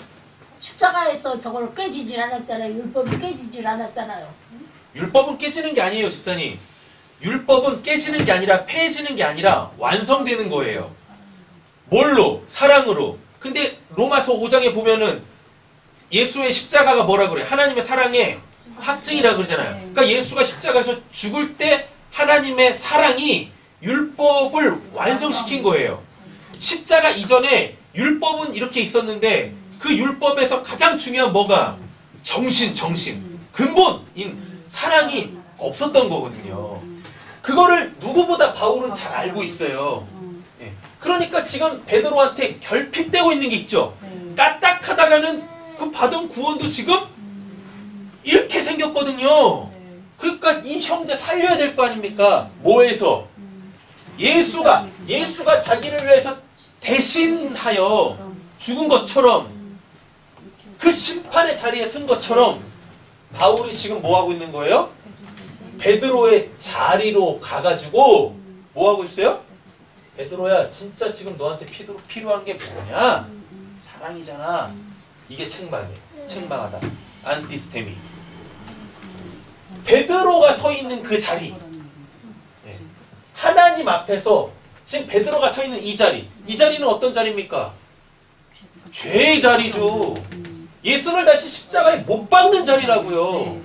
십자가에서 저걸 깨지질 않았잖아요. 율법이 깨지질 않았잖아요. 율법은 깨지는 게 아니에요, 집사님. 율법은 깨지는 게 아니라 폐해지는 게 아니라 완성되는 거예요. 뭘로? 사랑으로. 근데 로마서 5장에 보면은 예수의 십자가가 뭐라 그래? 하나님의 사랑의 확증이라 그러잖아요. 그러니까 예수가 십자가에서 죽을 때 하나님의 사랑이 율법을 완성시킨 거예요. 십자가 이전에 율법은 이렇게 있었는데 그 율법에서 가장 중요한 뭐가? 정신. 근본인 사랑이 없었던 거거든요. 그거를 누구보다 바울은 잘 알고 있어요. 예. 그러니까 지금 베드로한테 결핍되고 있는 게 있죠. 까딱하다가는 그 받은 구원도 지금 이렇게 생겼거든요. 그러니까 이 형제 살려야 될 거 아닙니까? 뭐해서? 예수가 자기를 위해서 대신하여 죽은 것처럼, 그 심판의 자리에 쓴 것처럼 바울이 지금 뭐 하고 있는 거예요? 베드로의 자리로 가가지고 뭐 하고 있어요? 베드로야, 진짜 지금 너한테 필요한 게 뭐냐? 사랑이잖아. 이게 책망이에요. 책망하다. 안티스테미. 베드로가 서 있는 그 자리. 네. 하나님 앞에서 지금 베드로가 서 있는 이 자리. 이 자리는 어떤 자리입니까? 죄의 자리죠. 예수를 다시 십자가에 못 박는 자리라고요. 네.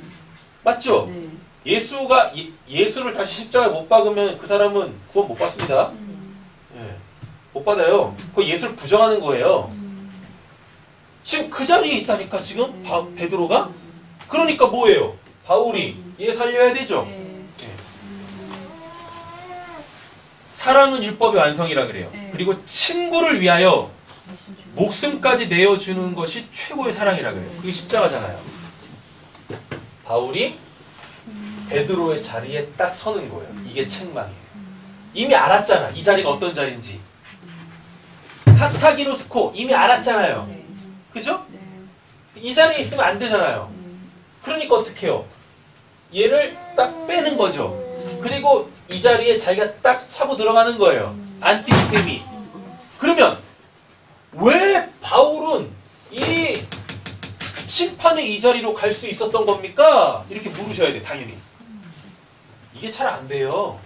맞죠? 네. 예수를 다시 십자가에 못 박으면 그 사람은 구원 못 받습니다. 예. 못 받아요. 그 예수를 부정하는 거예요. 지금 그 자리에 있다니까 지금 베드로가. 그러니까 뭐예요? 바울이 얘 살려야 되죠. 네. 사랑은 율법의 완성이라 그래요. 네. 그리고 친구를 위하여 대신 주고. 목숨까지 내어주는 것이 최고의 사랑이라 그래요. 그게 십자가잖아요. 바울이 베드로의 자리에 딱 서는 거예요. 이게 책망이에요. 이미 알았잖아. 이 자리가 어떤 자리인지. 카타기노스코 이미 알았잖아요. 네. 그죠? 네. 이 자리에 있으면 안 되잖아요. 그러니까 어떻게 해요? 얘를 딱 빼는 거죠. 그리고 이 자리에 자기가 딱 차고 들어가는 거예요. 안티스템이. 그러면 왜 바울은 이 심판의 이 자리로 갈 수 있었던 겁니까? 이렇게 물으셔야 돼, 당연히. 이게 잘 안 돼요.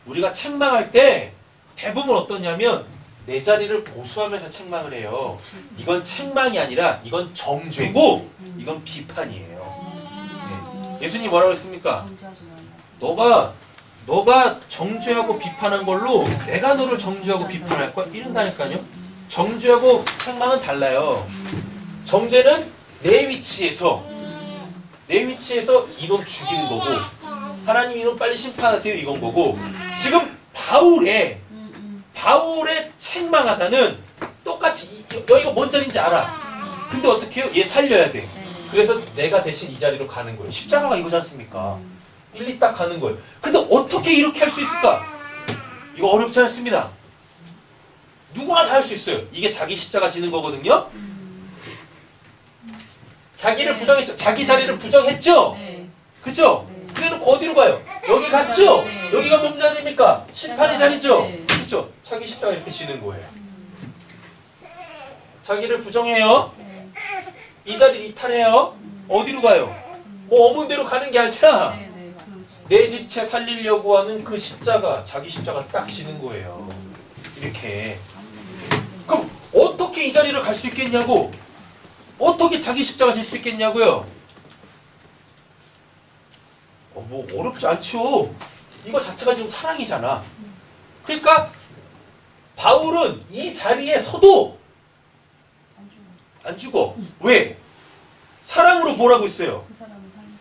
우리가 책망할 때 대부분 어떠냐면 내 자리를 고수하면서 책망을 해요. 이건 책망이 아니라 이건 정죄고 이건 비판이에요. 네. 예수님이 뭐라고 했습니까? 정죄하지 말라. 너가 정죄하고 비판한 걸로 내가 너를 정죄하고 비판할 거야? 이런다니까요. 정죄하고 책망은 달라요. 정죄는 내 위치에서 이놈 죽이는 거고 하나님 이놈 빨리 심판하세요 이건 거고 지금 바울의 책망하다는 똑같이 여기가 뭔 자리인지 알아. 근데 어떻게 해요? 얘 살려야 돼. 그래서 내가 대신 이 자리로 가는 거예요. 십자가가 이거지 않습니까? 일리 딱 가는 거예요. 근데 어떻게 이렇게 할 수 있을까? 이거 어렵지 않습니다. 누구나 다 할 수 있어요. 이게 자기 십자가 지는 거거든요. 자기를 부정했죠. 자기 자리를 부정했죠. 네. 그죠? 네. 그래놓고 어디로 가요? 여기 갔죠? 네. 여기가 뭔 자리입니까? 심판의 자리죠? 네. 그죠? 자기 십자가 이렇게 지는 거예요. 자기를 부정해요. 네. 이 자리를 이탈해요. 어디로 가요? 뭐 어문 대로 가는 게 아니라 네. 네. 내 지체 살리려고 하는 그 십자가, 자기 십자가 딱 지는 거예요. 이렇게. 그럼 어떻게 이 자리를 갈 수 있겠냐고? 어떻게 자기 십자가 질 수 있겠냐고요? 뭐 어렵지 않죠. 이거 자체가 지금 사랑이잖아. 그러니까 바울은 이 자리에 서도 안 죽어. 왜? 사랑으로 뭐라고 있어요? 그 사람을 살리고.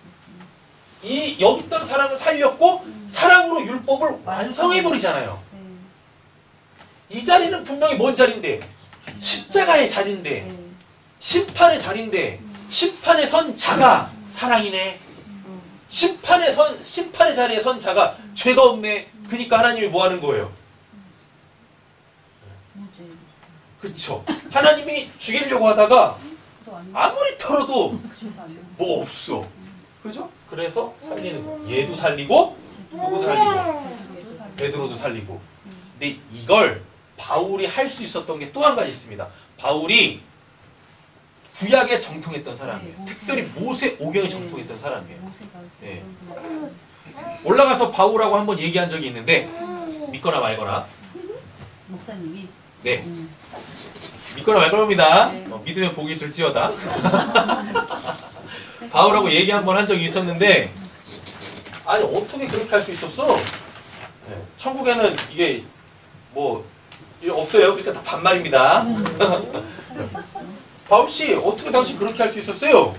이 여기 있던 사람을 살렸고 사랑으로 율법을 완성해 버리잖아요. 네. 이 자리는 분명히 뭔 자리인데? 십자가의 자리인데, 네. 심판의 자리인데, 심판에 선 자가 사랑이네. 심판의 자리에 선 자가 죄가 없네. 그러니까 하나님이 뭐 하는 거예요? 무죄. 그렇죠. 하나님이 죽이려고 하다가 그도 아니고. 아무리 털어도 죄가 아니고. 뭐 없어. 그죠? 그래서 살리는 거예요. 얘도 살리고 누구도 살리고 베드로도 살리고. 근데 이걸 바울이 할 수 있었던 게 또 한 가지 있습니다. 바울이 구약에 정통했던 사람이에요. 네, 특별히 모세 오경에 정통했던 사람이에요. 모세가 예. 그 올라가서 바울하고 한번 얘기한 적이 있는데 믿거나 말거나. 목사님이. 네. 믿거나 말거나입니다. 네. 믿으면 복이 있을지어다. 바울하고 얘기 한번 한 적이 있었는데 아니 어떻게 그렇게 할 수 있었어? 네. 천국에는 이게 뭐 없어요. 그러니까 다 반말입니다. 바울씨 어떻게 당신 그렇게 할 수 있었어요?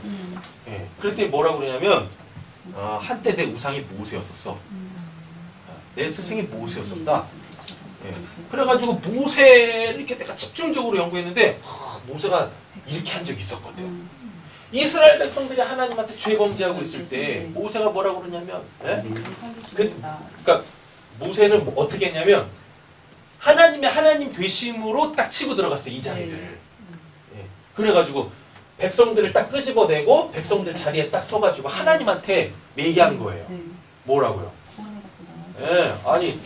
네. 그랬더니 뭐라고 그러냐면 한때 내 우상이 모세였었어. 내 스승이 모세였었다. 예. 그래가지고 모세를 이렇게 내가 집중적으로 연구했는데 모세가 이렇게 한 적이 있었거든. 이스라엘 백성들이 하나님한테 죄 범죄하고 있을 때 모세가 뭐라고 그러냐면 그러니까 모세는 뭐 어떻게 했냐면 하나님 되심으로 딱 치고 들어갔어요. 이 자리를. 예. 그래가지고 백성들을 딱 끄집어내고 백성들 자리에 딱 서가지고 하나님한테 매기한 거예요. 뭐라고요? 예, 아니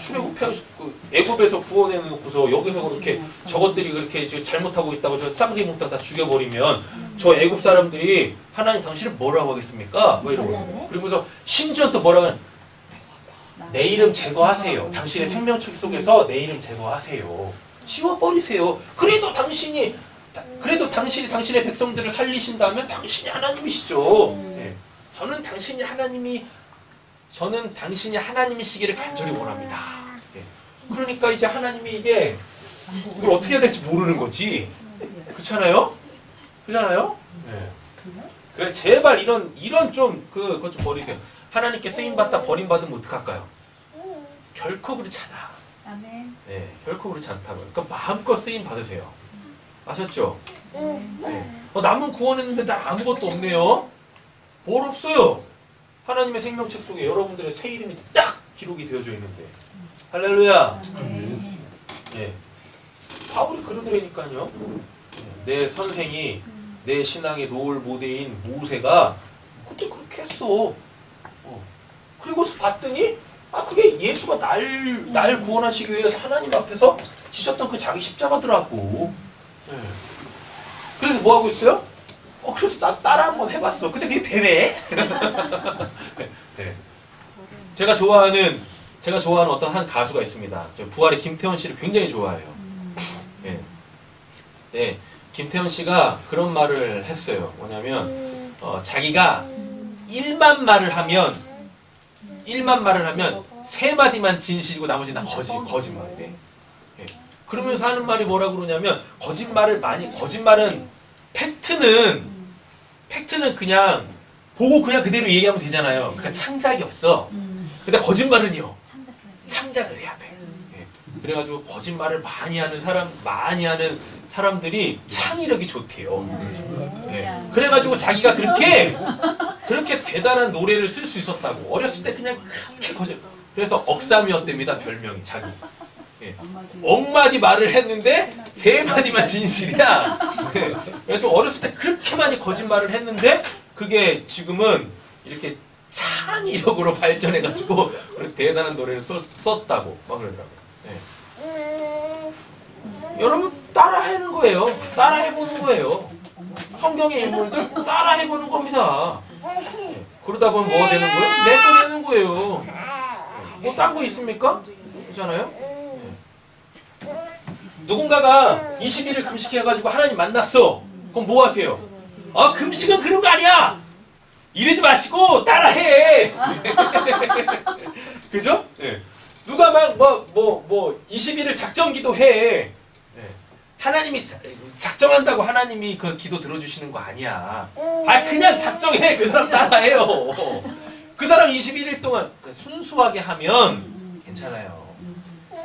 애굽에서 구원해 놓고서 여기서 그렇게 저것들이 그렇게 잘못하고 있다고 저 쌍둥이 목다 다 죽여버리면 저 애굽 사람들이 하나님 당신을 뭐라고 하겠습니까? 뭐 이러고 그리고서 심지어 또 뭐라고 하냐 내 이름 제거하세요. 당신의 생명책 속에서 내 이름 제거하세요. 지워버리세요. 그래도 당신이 그래도 당신이 당신의 백성들을 살리신다면 당신이 하나님이시죠. 네. 저는 당신이 하나님이시기를 간절히 원합니다. 네. 그러니까 이제 하나님이 이게 이걸 어떻게 해야 될지 모르는 거지. 그렇잖아요? 그렇잖아요? 네. 그래 제발 이런 좀 그것 좀 버리세요. 하나님께 쓰임 받다 버림받으면 어떡할까요? 결코 그렇지 않아. 아멘. 네, 결코 그렇지 않다고요. 그러니까 마음껏 쓰임 받으세요. 아셨죠? 네. 남은 구원했는데 나 아무것도 없네요. 뭘 없어요? 하나님의 생명책 속에 여러분들의 새 이름이 딱 기록이 되어져 있는데. 할렐루야. 네. 바울이 그러더라니까요. 내 선생이 내 신앙의 롤 모델인 모세가 그때 그렇게 했어. 그리고서 봤더니 그게 예수가 날 구원하시기 위해서 하나님 앞에서 지셨던 그 자기 십자가더라고. 네. 그래서 뭐 하고 있어요? 그래서 나 따라 한번 해봤어. 근데 그게 되네. 네. 제가 좋아하는 어떤 한 가수가 있습니다. 부활의 김태원 씨를 굉장히 좋아해요. 네. 네. 김태원 씨가 그런 말을 했어요. 뭐냐면 자기가 1만 말을 하면 3마디만 진실이고 나머지는 다 거짓말이래. 예. 그러면서 하는 말이 뭐라고 그러냐면 거짓말은 팩트는 그냥 보고 그냥 그대로 얘기하면 되잖아요. 그러니까 창작이 없어. 근데 거짓말은요. 창작을 해야 돼. 예. 그래가지고 거짓말을 많이 하는 사람들이 창의력이 좋대요. 예. 그래가지고 자기가 그렇게 대단한 노래를 쓸 수 있었다고. 어렸을 때 그냥 그렇게 그래서 억삼이었답니다. 별명이 자기. 예. 억마디 말을 했는데 3마디만 진실이야. 예. 그래서 어렸을 때 그렇게 많이 거짓말을 했는데 그게 지금은 이렇게 창의력으로 발전해가지고 대단한 노래를 썼다고 막 그러더라고요. 예. 여러분 따라하는 거예요. 따라해보는 거예요. 성경의 인물들 따라해보는 겁니다. 그러다 보면 뭐가 되는 거예요? 내꺼내는 거예요. 뭐 딴 거 있습니까? 그렇잖아요? 누군가가 20일을 금식해가지고 하나님 만났어. 그럼 뭐 하세요? 금식은 그런 거 아니야! 이러지 마시고 따라해! 그죠? 네. 누가 막 20일을 작정기도 해. 하나님이 작정한다고 하나님이 그 기도 들어주시는 거 아니야. 그냥 작정해. 그 사람 따라해요. 그 사람 21일 동안 순수하게 하면 괜찮아요.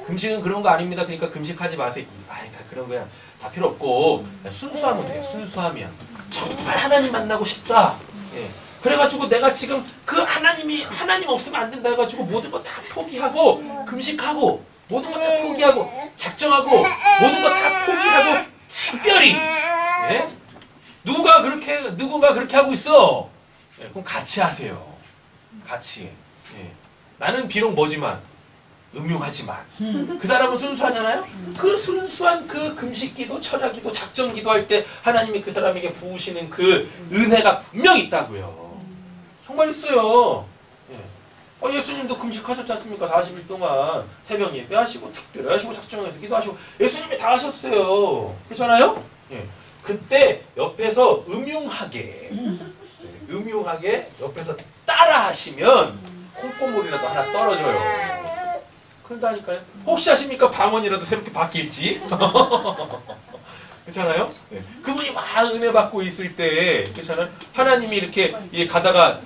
금식은 그런 거 아닙니다. 그러니까 금식하지 마세요. 다 그런 거야. 다 필요 없고 순수하면 돼요. 순수하면 정말 하나님 만나고 싶다. 예. 그래가지고 내가 지금 하나님 없으면 안 된다 해가지고 모든 거 다 포기하고 금식하고 모든 거 다 포기하고 작정하고 모든 거 다 포기하고 특별히 누군가 그렇게 하고 있어. 그럼 같이 하세요. 같이. 나는 비록 뭐지만 음흉하지만 그 사람은 순수하잖아요. 그 순수한 그 금식기도 철야기도 작정기도 할 때 하나님이 그 사람에게 부으시는 그 은혜가 분명히 있다고요. 정말 있어요. 예수님도 금식하셨지 않습니까? 40일 동안 새벽 예배하시고 특별히 하시고 작정해서 기도하시고 예수님이 다 하셨어요. 그렇잖아요? 그때 옆에서 음흉하게 옆에서 따라 하시면 콩고물이라도 하나 떨어져요. 그런다니까요. 혹시 아십니까? 방언이라도 새롭게 바뀔지. 그렇잖아요? 그분이 막 은혜 받고 있을 때, 그렇잖아요? 하나님이 이렇게 가다가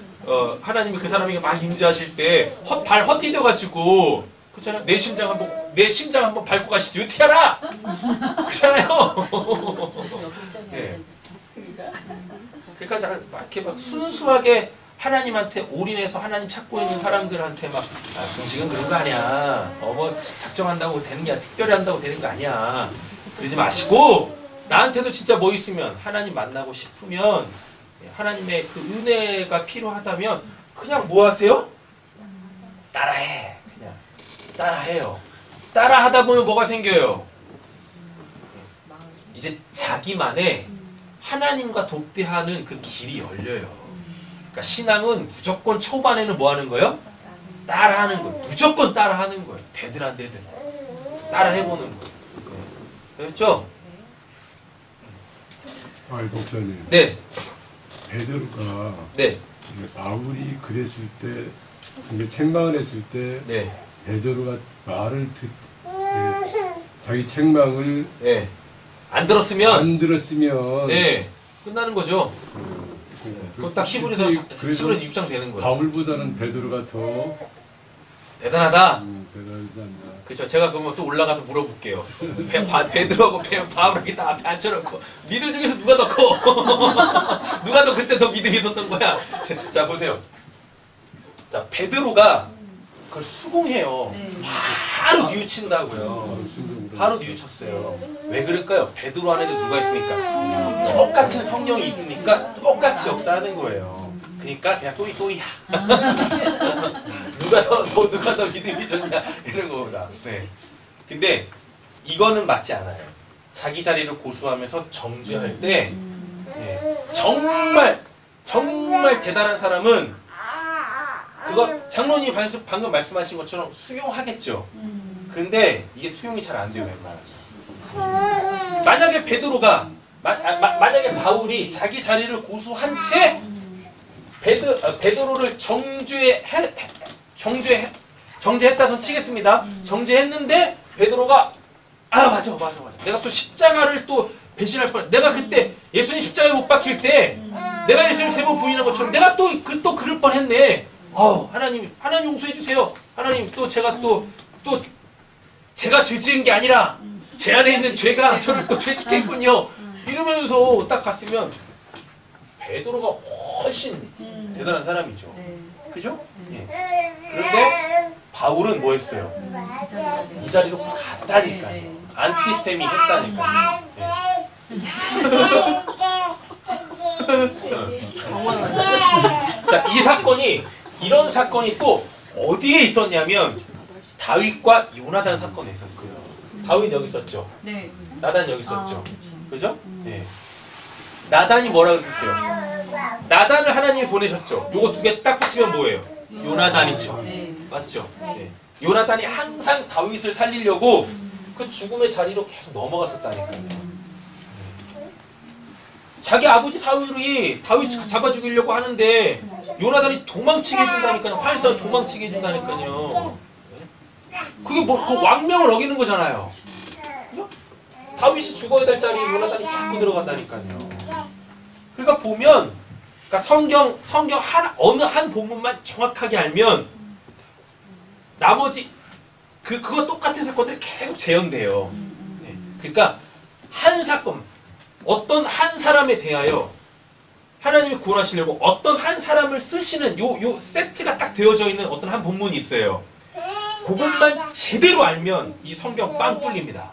하나님이 그 사람에게 막 임재하실 때 발 헛디뎌가지고 그렇잖아요? 내 심장 한번 밟고 가시지 어떻게 알아? 그렇잖아요? 그러니까 이렇게 막 순수하게 하나님한테 올인해서 하나님 찾고 있는 사람들한테 막 금식은 그런 거 아니야. 뭐 작정한다고 되는 게 아니야. 특별히 한다고 되는 거 아니야. 그러지 마시고 나한테도 진짜 뭐 있으면 하나님 만나고 싶으면 하나님의 그 은혜가 필요하다면 그냥 뭐 하세요? 따라해. 그냥 따라해요. 따라하다 보면 뭐가 생겨요? 이제 자기만의 하나님과 독대하는 그 길이 열려요. 그러니까 신앙은 무조건 초반에는 뭐 하는 거예요? 따라하는 거예요. 무조건 따라하는 거예요. 되든 안 되든 따라해보는 거예요. 그렇죠? 아이 목사님, 네, 베드로가 네, 바울이 그랬을 때, 이게 책망을 했을 때 네, 베드로가 말을 자기 책망을 네. 안 들었으면, 안 들었으면 네, 끝나는 거죠. 그거 딱 히브리서 그래서 6장 되는 거예요. 바울보다는 베드로가 더 대단하다. 대단하지 않나. 그렇죠. 제가 그러면 또 올라가서 물어볼게요. 베드로하고 바울하고 다 앞에 앉혀놓고 니들 중에서 누가 더 커? 누가 더 그때 더 믿음이 있었던 거야? 자 보세요. 자 베드로가 그걸 수긍해요. 네. 바로 뉘우친다고요. 바로 뉘우쳤어요. 왜 그럴까요? 베드로 안에도 누가 있으니까 똑같은 성령이 있으니까 똑같이 역사하는 거예요. 그러니까 그냥 또이야. 누가 더 믿음이 좋냐 이런 거보다. 네. 근데 이거는 맞지 않아요. 자기 자리를 고수하면서 정죄할 때 정말 대단한 사람은 그거 장로님 방금 말씀하신 것처럼 수용하겠죠. 근데 이게 수용이 잘 안 돼요, 웬만하면. 만약에 베드로가 만약에 바울이 자기 자리를 고수한 채 베드로를 정죄했다 손 치겠습니다. 정죄했는데 베드로가 맞아. 내가 또 십자가를 또 배신할 뻔. 내가 그때 예수님 십자가에 못 박힐 때 내가 예수님 3번 부인한 것처럼 내가 또 그럴 뻔했네. 하나님 용서해 주세요. 하나님 또 제가 제가 죄 지은 게 아니라 제 안에 있는 죄가 저를 또 죄짓게 했군요. 이러면서 딱 갔으면 베드로가 훨씬 대단한 사람이죠. 네. 그죠? 예. 그런데 바울은 뭐 했어요? 이 자리로 갔다니까요. 네. 안티스템이 했다니까요. 자, 이런 사건이 또 어디에 있었냐면 다윗과 요나단 사건에 있었어요. 다윗 여기 있었죠. 네. 나단 여기 있었죠. 그쵸. 그죠? 네. 나단이 뭐라 그랬었어요? 나단을 하나님이 보내셨죠. 요거 2개 딱 붙이면 뭐예요? 요나단이죠. 네. 맞죠? 네. 요나단이 항상 다윗을 살리려고 그 죽음의 자리로 계속 넘어갔었다니까요. 자기 아버지 사울이 다윗 잡아 죽이려고 하는데 요나단이 도망치게 해준다니까요. 활서 도망치게 해준다니까요. 그게 그 왕명을 어기는 거잖아요. 그죠? 다윗이 죽어야 될 자리에 요나단이 자꾸 들어간다니까요. 그러니까 보면, 성경 어느 한 본문만 정확하게 알면 나머지 그거 똑같은 사건들이 계속 재현돼요. 네. 그러니까 한 사건, 어떤 한 사람에 대하여 하나님이 구원하시려고 어떤 한 사람을 쓰시는 요 세트가 딱 되어져 있는 어떤 한 본문이 있어요. 그것만 제대로 알면 이 성경 빵 뚫립니다.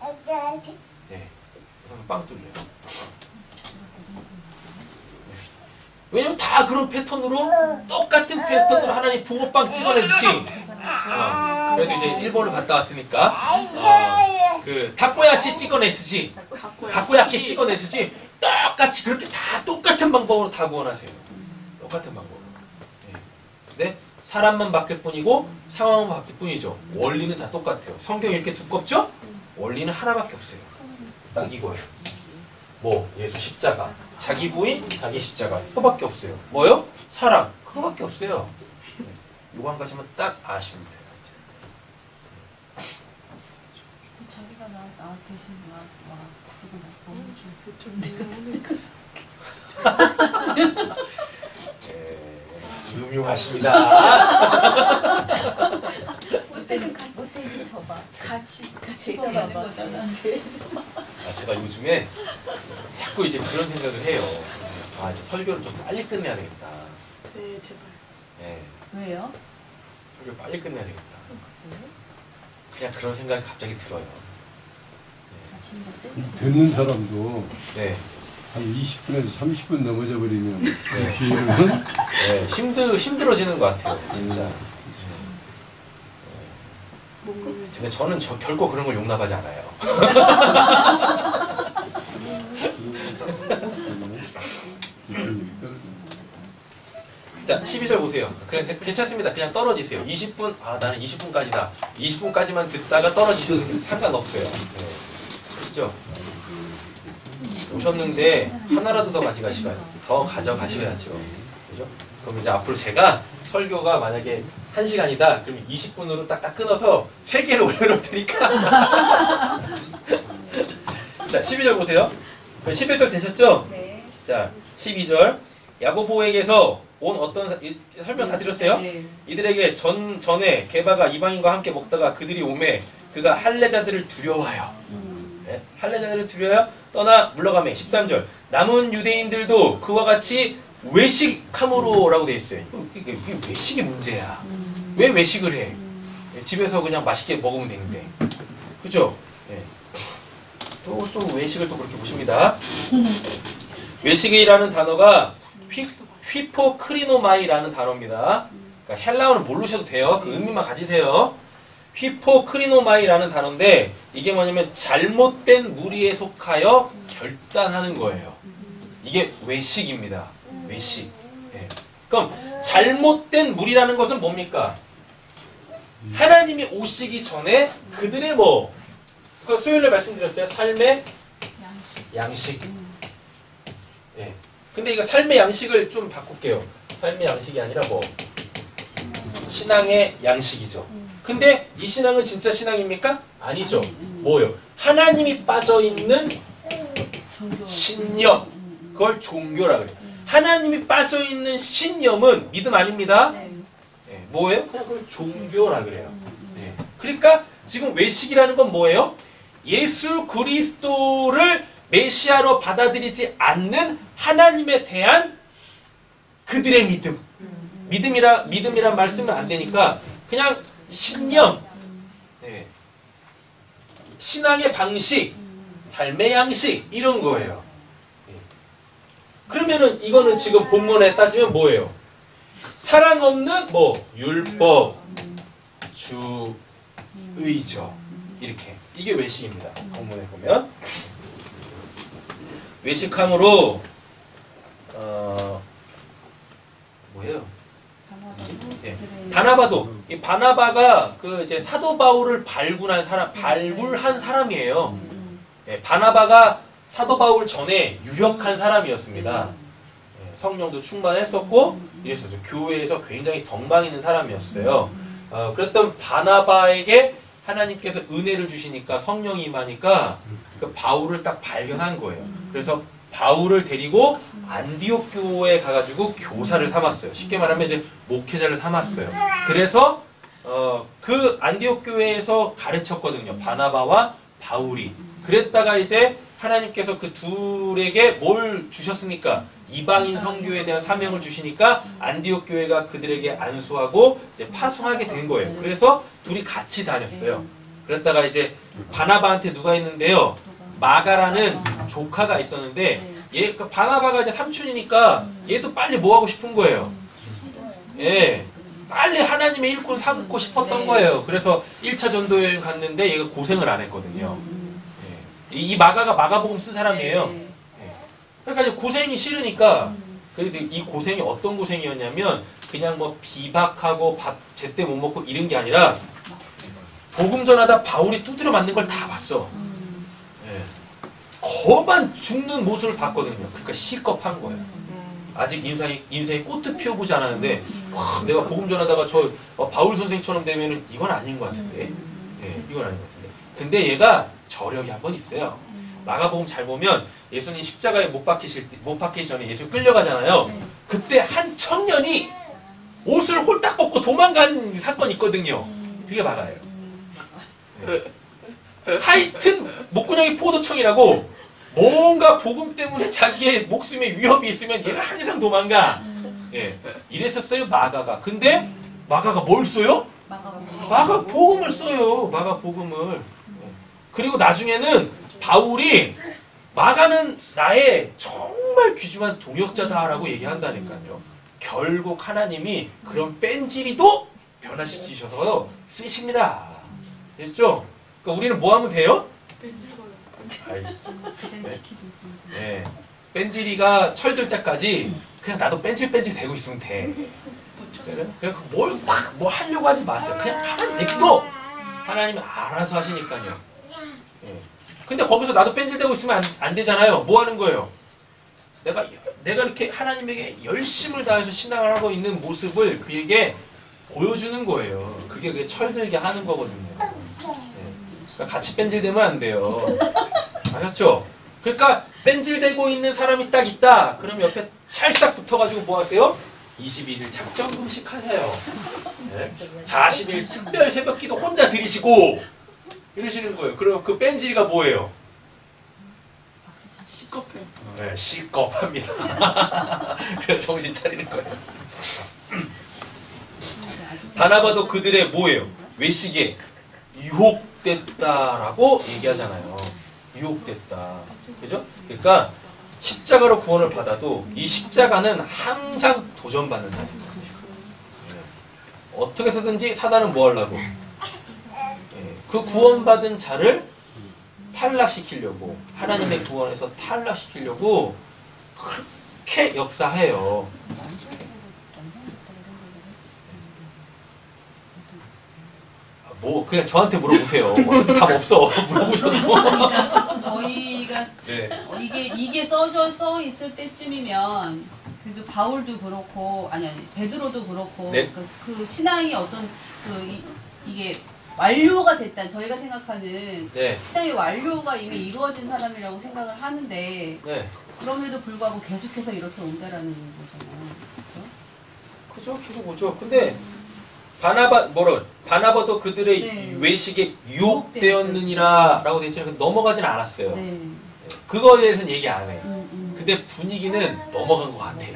네, 빵 뚫려요. 왜냐면 다 그런 패턴으로 똑같은 패턴으로 하나님 붕어빵 찍어내듯이 그래도 이제 일본을 갔다 왔으니까 그 타코야시 찍어내듯이 타코야끼 찍어내듯이 똑같이 그렇게 다 똑같은 방법으로 다 구원하세요. 똑같은 방법으로. 네. 근데 사람만 바뀔 뿐이고 상황만 바뀔 뿐이죠. 원리는 다 똑같아요. 성경이 이렇게 두껍죠? 원리는 하나밖에 없어요. 딱 이거예요. 뭐 예수 십자가, 자기 부인, 자기 십자가 그거밖에 없어요. 뭐요? 사랑 그거밖에 없어요. 이거 한 가지만 딱 아시면 돼요. 자기가 나 대신 유명하십니다. 못되게 쳐봐. 같이 되는 거잖아. 제가 요즘에 자꾸 이제 그런 생각을 해요. 이제 설교를 좀 빨리 끝내야 되겠다. 네, 제발. 네, 왜요? 설교 빨리 끝내야 되겠다. 그냥 그런 생각이 갑자기 들어요. 듣는 사람도 네, 한 20분에서 30분 넘어져 버리면 그 뒤에는 네, 힘들어지는 것 같아요, 진짜. 근데 저는 결코 그런 걸 용납하지 않아요. 자, 12절 보세요. 그냥 괜찮습니다. 그냥 떨어지세요. 20분, 나는 20분까지다. 20분까지만 듣다가 떨어지셔도 상관없어요. 네. 그렇죠? 오셨는데 하나라도 더 가져가시고요. 더 가져가셔야죠. 그죠? 그럼 이제 앞으로 제가 설교가 만약에 1시간이다. 그럼 20분으로 딱딱 끊어서 3개를 올려놓을 테니까. 자, 12절 보세요. 11절 되셨죠? 네. 자, 12절. 야고보에게서 온 어떤 설명 다 드렸어요? 네. 이들에게 전에 게바가 이방인과 함께 먹다가 그들이 오매 그가 할례자들을 두려워하여 네? 할례자들을 두려워하여 떠나 물러가매. 13절. 남은 유대인들도 그와 같이 외식함으로라고 돼 있어요. 이게 외식이 문제야. 왜 외식을 해? 집에서 그냥 맛있게 먹으면 되는데. 그죠? 네. 또 외식을 또 그렇게 보십니다. 외식이라는 단어가 휘포크리노마이라는 단어입니다. 그러니까 헬라어는 모르셔도 돼요. 그 의미만 가지세요. 휘포크리노마이라는 단어인데 이게 뭐냐면 잘못된 무리에 속하여 결단하는 거예요. 이게 외식입니다. 외식. 예. 그럼 잘못된 무리라는 것은 뭡니까? 하나님이 오시기 전에 그들의 그 수요일에 말씀드렸어요. 삶의 양식. 예. 근데 이거 삶의 양식을 좀 바꿀게요. 삶의 양식이 아니라 신앙의 양식이죠. 근데 이 신앙은 진짜 신앙입니까? 아니죠. 뭐요? 하나님이 빠져있는 신념. 그걸 종교라 그래요. 하나님이 빠져있는 신념은 믿음 아닙니다. 네, 뭐예요? 그냥 그걸 종교라 그래요. 네. 그러니까 지금 외식이라는 건 뭐예요? 예수 그리스도를 메시아로 받아들이지 않는 하나님에 대한 그들의 믿음. 믿음이란 말씀은 안 되니까 그냥 신념, 네. 신앙의 방식, 삶의 양식 이런 거예요. 네. 그러면은 이거는 지금 본문에 따지면 뭐예요? 사랑 없는 율법, 주의죠. 이렇게 이게 외식입니다. 본문에 보면 외식함으로 뭐예요? 예. 바나바도 이 바나바가 그 이제 사도 바울을 발굴한 사람이에요. 예, 바나바가 사도 바울 전에 유력한 사람이었습니다. 예, 성령도 충만했었고 이랬었죠. 교회에서 굉장히 덕망 있는 사람이었어요. 그랬던 바나바에게 하나님께서 은혜를 주시니까 성령이 임하니까 그 바울을 딱 발견한 거예요. 그래서 바울을 데리고 안디옥 교회에 가가지고 교사를 삼았어요. 쉽게 말하면 이제 목회자를 삼았어요. 그래서 그 안디옥 교회에서 가르쳤거든요. 바나바와 바울이. 그랬다가 이제 하나님께서 그 둘에게 뭘 주셨습니까? 이방인 선교에 대한 사명을 주시니까 안디옥 교회가 그들에게 안수하고 이제 파송하게 된 거예요. 그래서 둘이 같이 다녔어요. 그랬다가 이제 바나바한테 누가 있는데요? 마가라는 조카가 있었는데 그 바나바가 이제 삼촌이니까 얘도 빨리 뭐 하고 싶은 거예요. 예. 빨리 하나님의 일꾼 삼고 싶었던 거예요. 그래서 1차 전도 여행 갔는데 얘가 고생을 안 했거든요. 예. 이 마가가 마가복음 쓴 사람이에요. 예. 그러니까 이제 고생이 싫으니까 그래도 이 고생이 어떤 고생이었냐면 그냥 비박하고 밥 제때 못 먹고 이런 게 아니라 복음 전하다 바울이 두드려 맞는 걸 다 봤어. 거만 죽는 모습을 봤거든요. 그러니까 실컷한 거예요. 아직 인생에 꽃도 피워보지 않았는데 와, 내가 복음 전하다가 바울 선생처럼 되면은 이건 아닌 것 같은데. 예, 이건 아닌 것 같은데. 근데 얘가 저력이 한 번 있어요. 마가복음 잘 보면 예수님 십자가에 못 박히기 전에 예수 끌려가잖아요. 그때 한 청년이 옷을 홀딱 벗고 도망간 사건이 있거든요. 그게 마가예요. 예. 하여튼 목구멍이 포도청이라고 뭔가 복음 때문에 자기의 목숨에 위협이 있으면 얘는 항상 도망가. 예, 이랬었어요 마가가. 근데 마가가 뭘 써요? 마가 복음을 써요. 마가 복음을. 예. 그리고 나중에는 바울이 마가는 나의 정말 귀중한 동역자다라고 얘기한다니까요. 결국 하나님이 그런 뺀질이도 변화시키셔서 쓰십니다. 됐죠? 그러니까 우리는 뭐 하면 돼요? 네. 뺀질이가 철들 때까지 그냥 나도 뺀질뺀질 되고 있으면 돼. 그냥 뭐 하려고 하지 마세요. 그냥 가만히 냅둬. 하나님이 알아서 하시니까요. 네. 근데 거기서 나도 뺀질대고 있으면 안 되잖아요. 뭐 하는 거예요? 내가 이렇게 하나님에게 열심을 다해서 신앙을 하고 있는 모습을 그에게 보여주는 거예요. 그게 철들게 하는 거거든요. 네. 그러니까 같이 뺀질대면 안 돼요. 아셨죠? 그러니까 뺀질대고 있는 사람이 딱 있다. 그럼 옆에 찰싹 붙어가지고 뭐 하세요? 21일 작정 금식 하세요. 네. 40일 특별 새벽기도 혼자 드리시고 이러시는 거예요. 그럼 그 뺀질이가 뭐예요? 시커패. 네, 시겁합니다. 그래서 정신 차리는 거예요. 바나바도 그들의 뭐예요? 외식에 유혹됐다라고 얘기하잖아요. 유혹됐다. 그죠? 그러니까 십자가로 구원을 받아도 이 십자가는 항상 도전받는 자입니다. 어떻게 해서든지 사단은 뭐 하려고? 그 구원받은 자를 탈락시키려고, 하나님의 구원에서 탈락시키려고 그렇게 역사해요. 뭐 그냥 저한테 물어보세요. 어차피 답 없어. 물어보셔도. 그러니까 저희가 네. 이게 써 있을 때쯤이면 그래도 바울도 그렇고 아니 베드로도 그렇고 네. 그 신앙이 어떤 이게 완료가 됐다. 저희가 생각하는 네. 신앙의 완료가 이미 이루어진 사람이라고 생각을 하는데 네. 그럼에도 불구하고 계속해서 이렇게 온다라는 거잖아요. 그렇죠? 그죠? 계속 오죠. 근데 바나바도 그들의 네. 외식에 유혹되었느니라 라고 되어 있잖아요. 넘어가진 않았어요. 네. 그거에 대해서는 얘기 안 해요. 근데 분위기는 넘어간 것 같아요.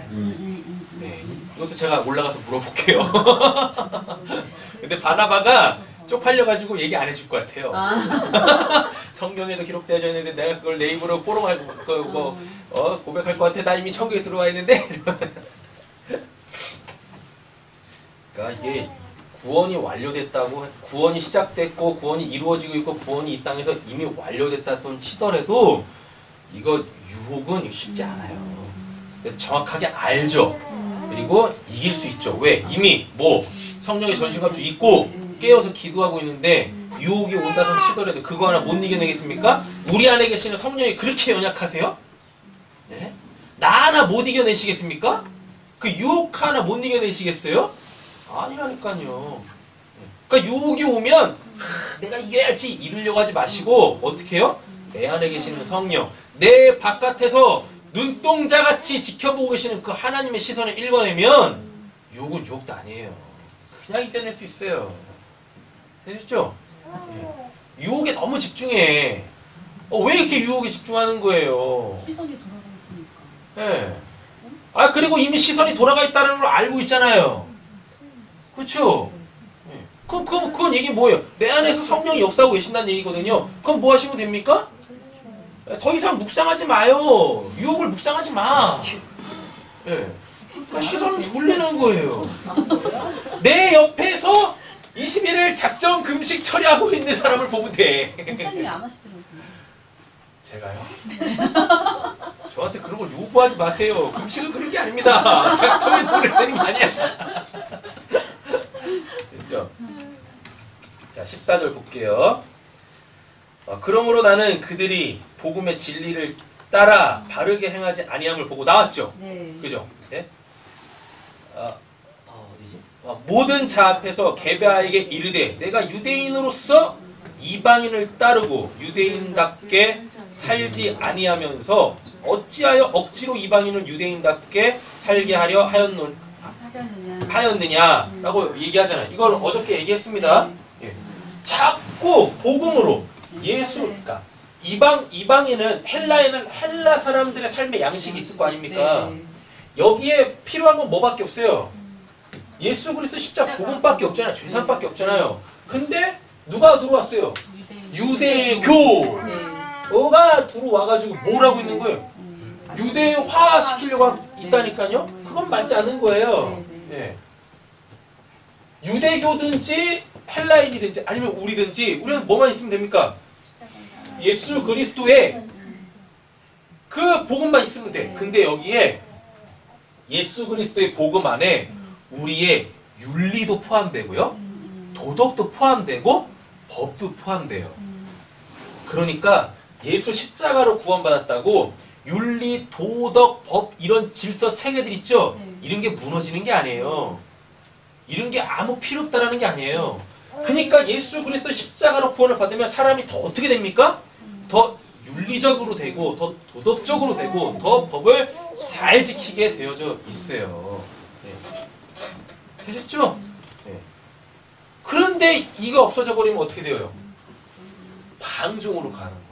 네. 이것도 제가 올라가서 물어볼게요. 근데 바나바가 쪽팔려가지고 얘기 안 해줄 것 같아요. 성경에도 기록되어져 있는데 내가 그걸 내 입으로 고백할 것 같아. 나 이미 천국에 들어와 있는데. 그러니까 이게 구원이 완료됐다고, 구원이 시작됐고 구원이 이루어지고 있고 구원이 이 땅에서 이미 완료됐다 손 치더라도 이거 유혹은 쉽지 않아요. 정확하게 알죠. 그리고 이길 수 있죠. 왜? 이미 성령의 전신갑주 입고 깨어서 기도하고 있는데 유혹이 온다 손 치더라도 그거 하나 못 이겨내겠습니까? 우리 안에 계시는 성령이 그렇게 연약하세요? 네? 나 하나 못 이겨내시겠습니까? 그 유혹 하나 못 이겨내시겠어요? 아니라니까요. 그러니까 유혹이 오면 내가 이겨야지 이러려고 하지 마시고 어떻게 해요? 내 안에 계시는 성령, 내 바깥에서 눈동자같이 지켜보고 계시는 그 하나님의 시선을 읽어내면 유혹은 유혹도 아니에요. 그냥 이겨낼 수 있어요. 되셨죠? 유혹에 너무 집중해. 왜 이렇게 유혹에 집중하는 거예요? 시선이 돌아가 있으니까. 네. 그리고 이미 시선이 돌아가 있다는 걸 알고 있잖아요. 그렇죠? 그건 얘기 뭐예요? 내 안에서 성령이 역사하고 계신다는 얘기거든요. 그럼 뭐 하시면 됩니까? 더 이상 묵상하지 마요. 유혹을 묵상하지 마. 그러니까 시선을 돌리는 거예요. 내 옆에서 21일 작정 금식 처리하고 있는 사람을 보면 돼. 목사님이 안 하시더라고요. 제가요? 저한테 그런 걸 요구하지 마세요. 금식은 그런 게 아닙니다. 작정에 돈을 내는 게 아니야. 됐죠? 자, 14절 볼게요. 그러므로 나는 그들이 복음의 진리를 따라 바르게 행하지 아니함을 보고 나왔죠. 네. 그죠? 네? 어디지? 모든 자 앞에서 게바에게 이르되 내가 유대인으로서 이방인을 따르고 유대인답게 살지 아니하면서 어찌하여 억지로 이방인을 유대인답게 살게 하려 하였느냐라고 얘기하잖아요. 이걸 어저께 얘기했습니다. 자꾸 복음으로 그러니까 이방인은 헬라에는 헬라 사람들의 삶의 양식이 있을 거 아닙니까? 네. 여기에 필요한 건 뭐밖에 없어요? 예수 그리스도 십자가 복음밖에 없잖아요. 죄산밖에 없잖아요. 근데 누가 들어왔어요? 유대교가 들어와가지고 뭘 하고 있는 거예요? 유대화 시키려고 하고 있다니까요? 그건 맞지 않는 거예요. 네. 유대교든지 헬라인이든지 아니면 우리든지 우리는 뭐만 있으면 됩니까? 예수 그리스도의 그 복음만 있으면 돼. 근데 여기에 예수 그리스도의 복음 안에 우리의 윤리도 포함되고요. 도덕도 포함되고 법도 포함돼요. 그러니까 예수 십자가로 구원받았다고 윤리, 도덕, 법 이런 질서 체계들 있죠? 네. 이런 게 무너지는 게 아니에요. 이런 게 아무 필요 없다라는 게 아니에요. 그러니까 예수 그리스도 십자가로 구원을 받으면 사람이 더 어떻게 됩니까? 더 윤리적으로 되고 더 도덕적으로 되고 더 법을 잘 지키게 되어져 있어요. 네. 되셨죠? 네. 그런데 이거 없어져 버리면 어떻게 돼요? 방종으로 가는 거예요.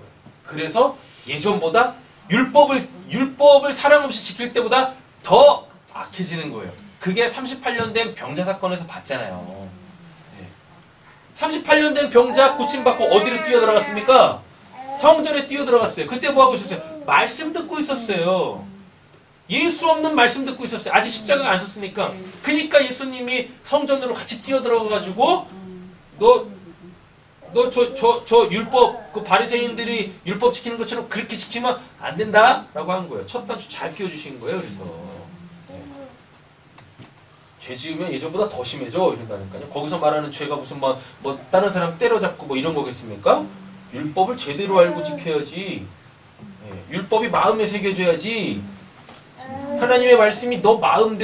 그래서 예전보다 율법을 사랑 없이 지킬 때보다 더 악해지는 거예요. 그게 38년 된 병자 사건에서 봤잖아요. 네. 38년 된 병자 고침받고 어디로 뛰어들어갔습니까? 성전에 뛰어들어갔어요. 그때 뭐하고 있었어요? 말씀 듣고 있었어요. 예수 없는 말씀 듣고 있었어요. 아직 십자가가 안 섰으니까. 그러니까 예수님이 성전으로 같이 뛰어들어가가지고 너 저 율법, 그 바리새인들이 율법 지키는 것처럼 그렇게 지키면 안 된다라고 한 거예요. 첫 단추 잘 끼워주신 거예요. 그래서 네. 죄 지으면 예전보다 더 심해져 이런다니까요. 거기서 말하는 죄가 무슨 뭐 다른 사람 때려잡고 뭐 이런 거겠습니까? 율법을 제대로 알고 지켜야지. 네. 율법이 마음에 새겨져야지. 하나님의 말씀이 너 마음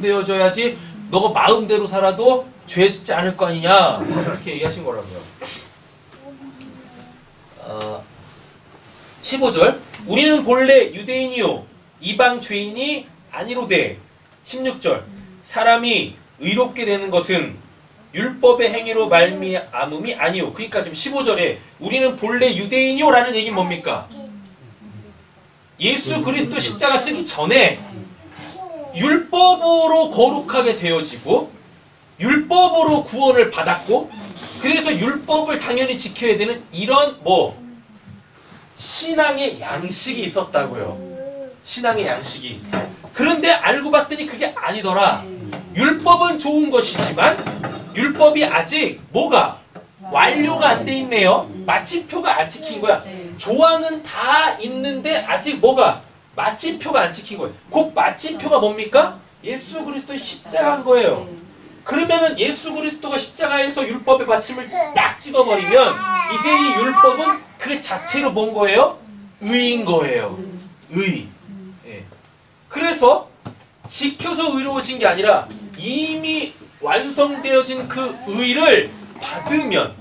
되어져야지. 너가 마음대로 살아도 죄 짓지 않을 거 아니냐 이렇게 얘기하신 거라고요. 15절 우리는 본래 유대인이요 이방 죄인이 아니로되 16절 사람이 의롭게 되는 것은 율법의 행위로 말미암음이 아니요. 그러니까 지금 15절에 우리는 본래 유대인이요 라는 얘기는 뭡니까? 예수 그리스도 십자가 쓰기 전에 율법으로 거룩하게 되어지고 율법으로 구원을 받았고 그래서 율법을 당연히 지켜야 되는 이런 신앙의 양식이 있었다고요. 신앙의 양식이. 그런데 알고 봤더니 그게 아니더라. 율법은 좋은 것이지만 율법이 아직 완료가 안 돼 있네요. 마침표가 안 찍힌 거야. 조항은 다 있는데 아직 마침표가 안 찍힌 거예요. 그 마침표가 뭡니까? 예수 그리스도의 십자가인 거예요. 그러면은 예수 그리스도가 십자가에서 율법의 받침을 딱 찍어버리면 이제 이 율법은 그 자체로 뭔 거예요? 의인 거예요. 의. 예. 그래서 지켜서 의로워진 게 아니라 이미 완성되어진 그 의를 받으면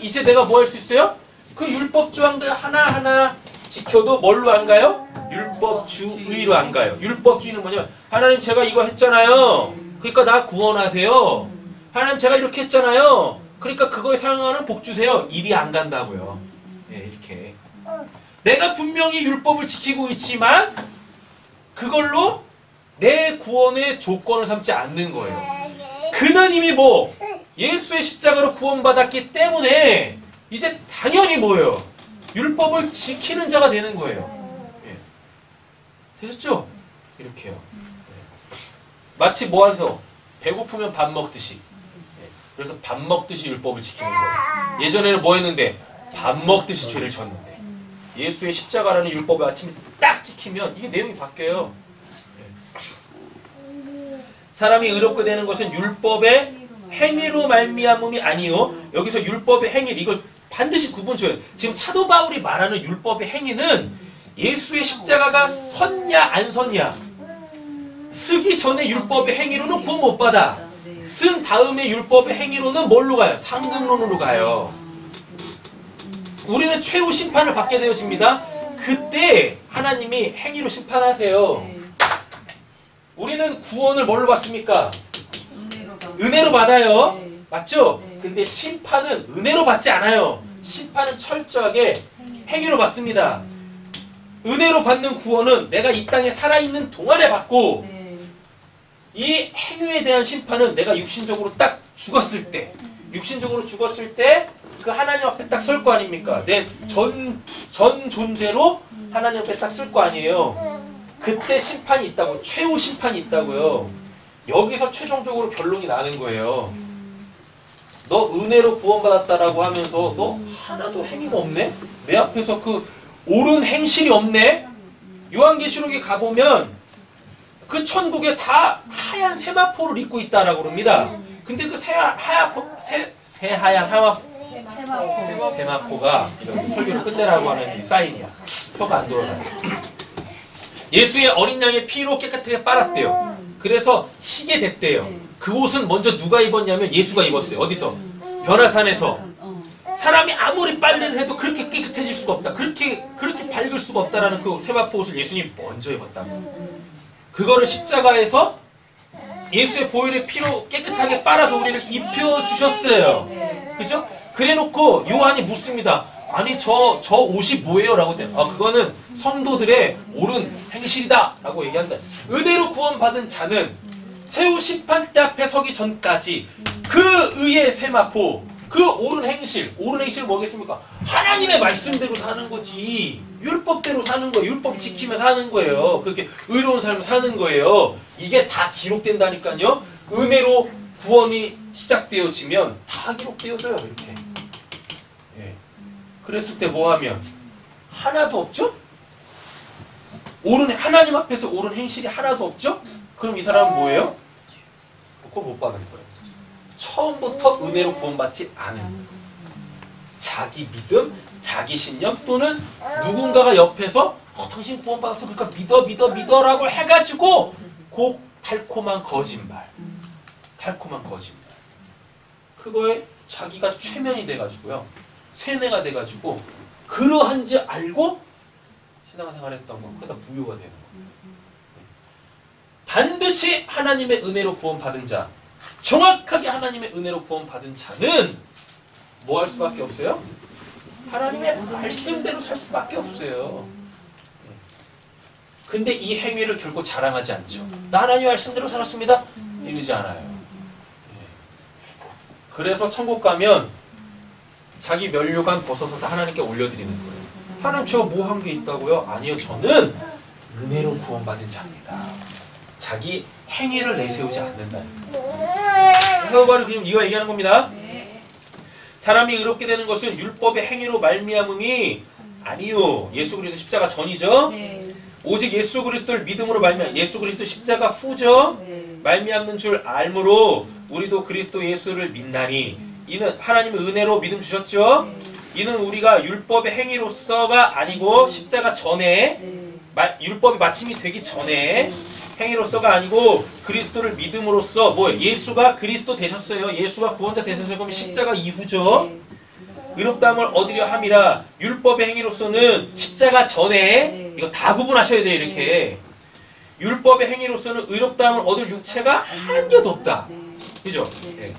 이제 내가 뭐 할 수 있어요? 그 율법 조항들 하나하나 지켜도 뭘로 안 가요? 율법주의로 안 가요. 율법주의는 뭐냐면 하나님 제가 이거 했잖아요. 그러니까 나 구원하세요. 하나님 제가 이렇게 했잖아요. 그러니까 그거에 상응하는 복 주세요. 일이 안 간다고요. 예, 이렇게. 내가 분명히 율법을 지키고 있지만 그걸로 내 구원의 조건을 삼지 않는 거예요. 그는 이미 예수의 십자가로 구원받았기 때문에 이제 당연히 율법을 지키는 자가 되는 거예요. 예. 되셨죠? 이렇게요. 예. 마치 뭐하면서 배고프면 밥 먹듯이. 예. 그래서 밥 먹듯이 율법을 지키는 거예요. 예전에는 뭐 했는데? 밥 먹듯이 죄를 졌는데. 예수의 십자가라는 율법을 아침에 딱 지키면 이게 내용이 바뀌어요. 예. 사람이 의롭게 되는 것은 율법의 행위로 말미암음이 아니요. 여기서 율법의 행위 이걸 반드시 구분줘야 돼요. 지금 사도 바울이 말하는 율법의 행위는 예수의 십자가가 섰냐 안 섰냐 쓰기 전에 율법의 행위로는 구원 못 받아. 쓴 다음에 율법의 행위로는 뭘로 가요? 상급론으로 가요. 우리는 최후 심판을 받게 되어집니다. 그때 하나님이 행위로 심판하세요. 우리는 구원을 뭘로 받습니까? 은혜로 받아요. 맞죠? 근데 심판은 은혜로 받지 않아요. 심판은 철저하게 행위로 받습니다. 은혜로 받는 구원은 내가 이 땅에 살아있는 동안에 받고 이 행위에 대한 심판은 내가 육신적으로 딱 죽었을 때 그 하나님 앞에 딱 설 거 아닙니까? 내 전 존재로 하나님 앞에 딱 설 거 아니에요. 그때 심판이 있다고, 최후 심판이 있다고요. 여기서 최종적으로 결론이 나는 거예요. 너 은혜로 구원받았다라고 하면서 너 하나도 행위가 없네? 내 앞에서 그 옳은 행실이 없네? 요한계시록에 가보면 그 천국에 다 하얀 세마포를 입고 있다라고 그럽니다. 근데 그 새하얀 세마포. 세마포가 이런 설교를 끝내라고 하는 이 사인이야. 혀가 안 돌아가요. 예수의 어린 양의 피로 깨끗하게 빨았대요. 그래서 희게 됐대요. 그 옷은 먼저 누가 입었냐면 예수가 입었어요. 어디서? 변화산에서. 사람이 아무리 빨래를 해도 그렇게 깨끗해질 수가 없다. 그렇게 밝을 수가 없다라는 그 세마포 옷을 예수님이 먼저 입었다고. 그거를 십자가에서 예수의 보혈의 피로 깨끗하게 빨아서 우리를 입혀주셨어요. 그죠? 그래놓고 요한이 묻습니다. 아니 저 옷이 뭐예요? 라고 해요. 그거는 성도들의 옳은 행실이다 라고 얘기한다. 은혜로 구원받은 자는 최후 심판대 앞에 서기 전까지 그 의의 세마포, 그 옳은 행실은 뭐겠습니까? 하나님의 말씀대로 사는 거지. 율법대로 사는 거예요. 율법 지키며 사는 거예요. 그렇게 의로운 삶을 사는 거예요. 이게 다 기록된다니까요. 은혜로 구원이 시작되어지면 다 기록되어져요. 이렇게. 예. 그랬을 때 뭐하면? 하나도 없죠? 하나님 앞에서 옳은 행실이 하나도 없죠? 그럼 이 사람은 뭐예요? 그거 못 받은 거예요. 처음부터 은혜로 구원받지 않은 자기 믿음, 자기 신념 또는 누군가가 옆에서 당신 구원받았어 그러니까 믿어라고 해가지고 그 달콤한 거짓말 그거에 자기가 최면이 돼가지고요 세뇌가 돼가지고 그러한지 알고 신앙생활했던 거 그러다 무효가 되는 거예요. 반드시 하나님의 은혜로 구원받은 자 정확하게 하나님의 은혜로 구원받은 자는 뭐 할 수밖에 없어요? 하나님의 말씀대로 살 수밖에 없어요. 근데 이 행위를 결코 자랑하지 않죠. 나 하나님 말씀대로 살았습니다. 이러지 않아요. 그래서 천국 가면 자기 면류관 벗어서 다 하나님께 올려드리는 거예요. 하나님 제가 뭐 한 게 있다고요? 아니요. 저는 은혜로 구원받은 자입니다. 자기 행위를 내세우지 않는다는 거예요. 사도바울이 그냥 이거 얘기하는 겁니다. 사람이 의롭게 되는 것은 율법의 행위로 말미암음이 아니요. 예수 그리스도 십자가 전이죠. 네. 오직 예수 그리스도를 믿음으로 말미암 예수 그리스도 십자가 후죠. 네. 말미암는 줄 알므로 우리도 그리스도 예수를 믿나니 이는 하나님의 은혜로 믿음 주셨죠. 이는 우리가 율법의 행위로서가 아니고 십자가 전에 율법이 마침이 되기 전에 행위로서가 아니고 그리스도를 믿음으로써 예수가 그리스도 되셨어요. 예수가 구원자 되셨어요. 그럼 십자가 이후죠. 의롭다함을 얻으려 함이라 율법의 행위로서는 십자가 전에 이거 다 구분하셔야 돼요. 이렇게 율법의 행위로서는 의롭다함을 얻을 육체가 한여도 없다. 그죠? 네.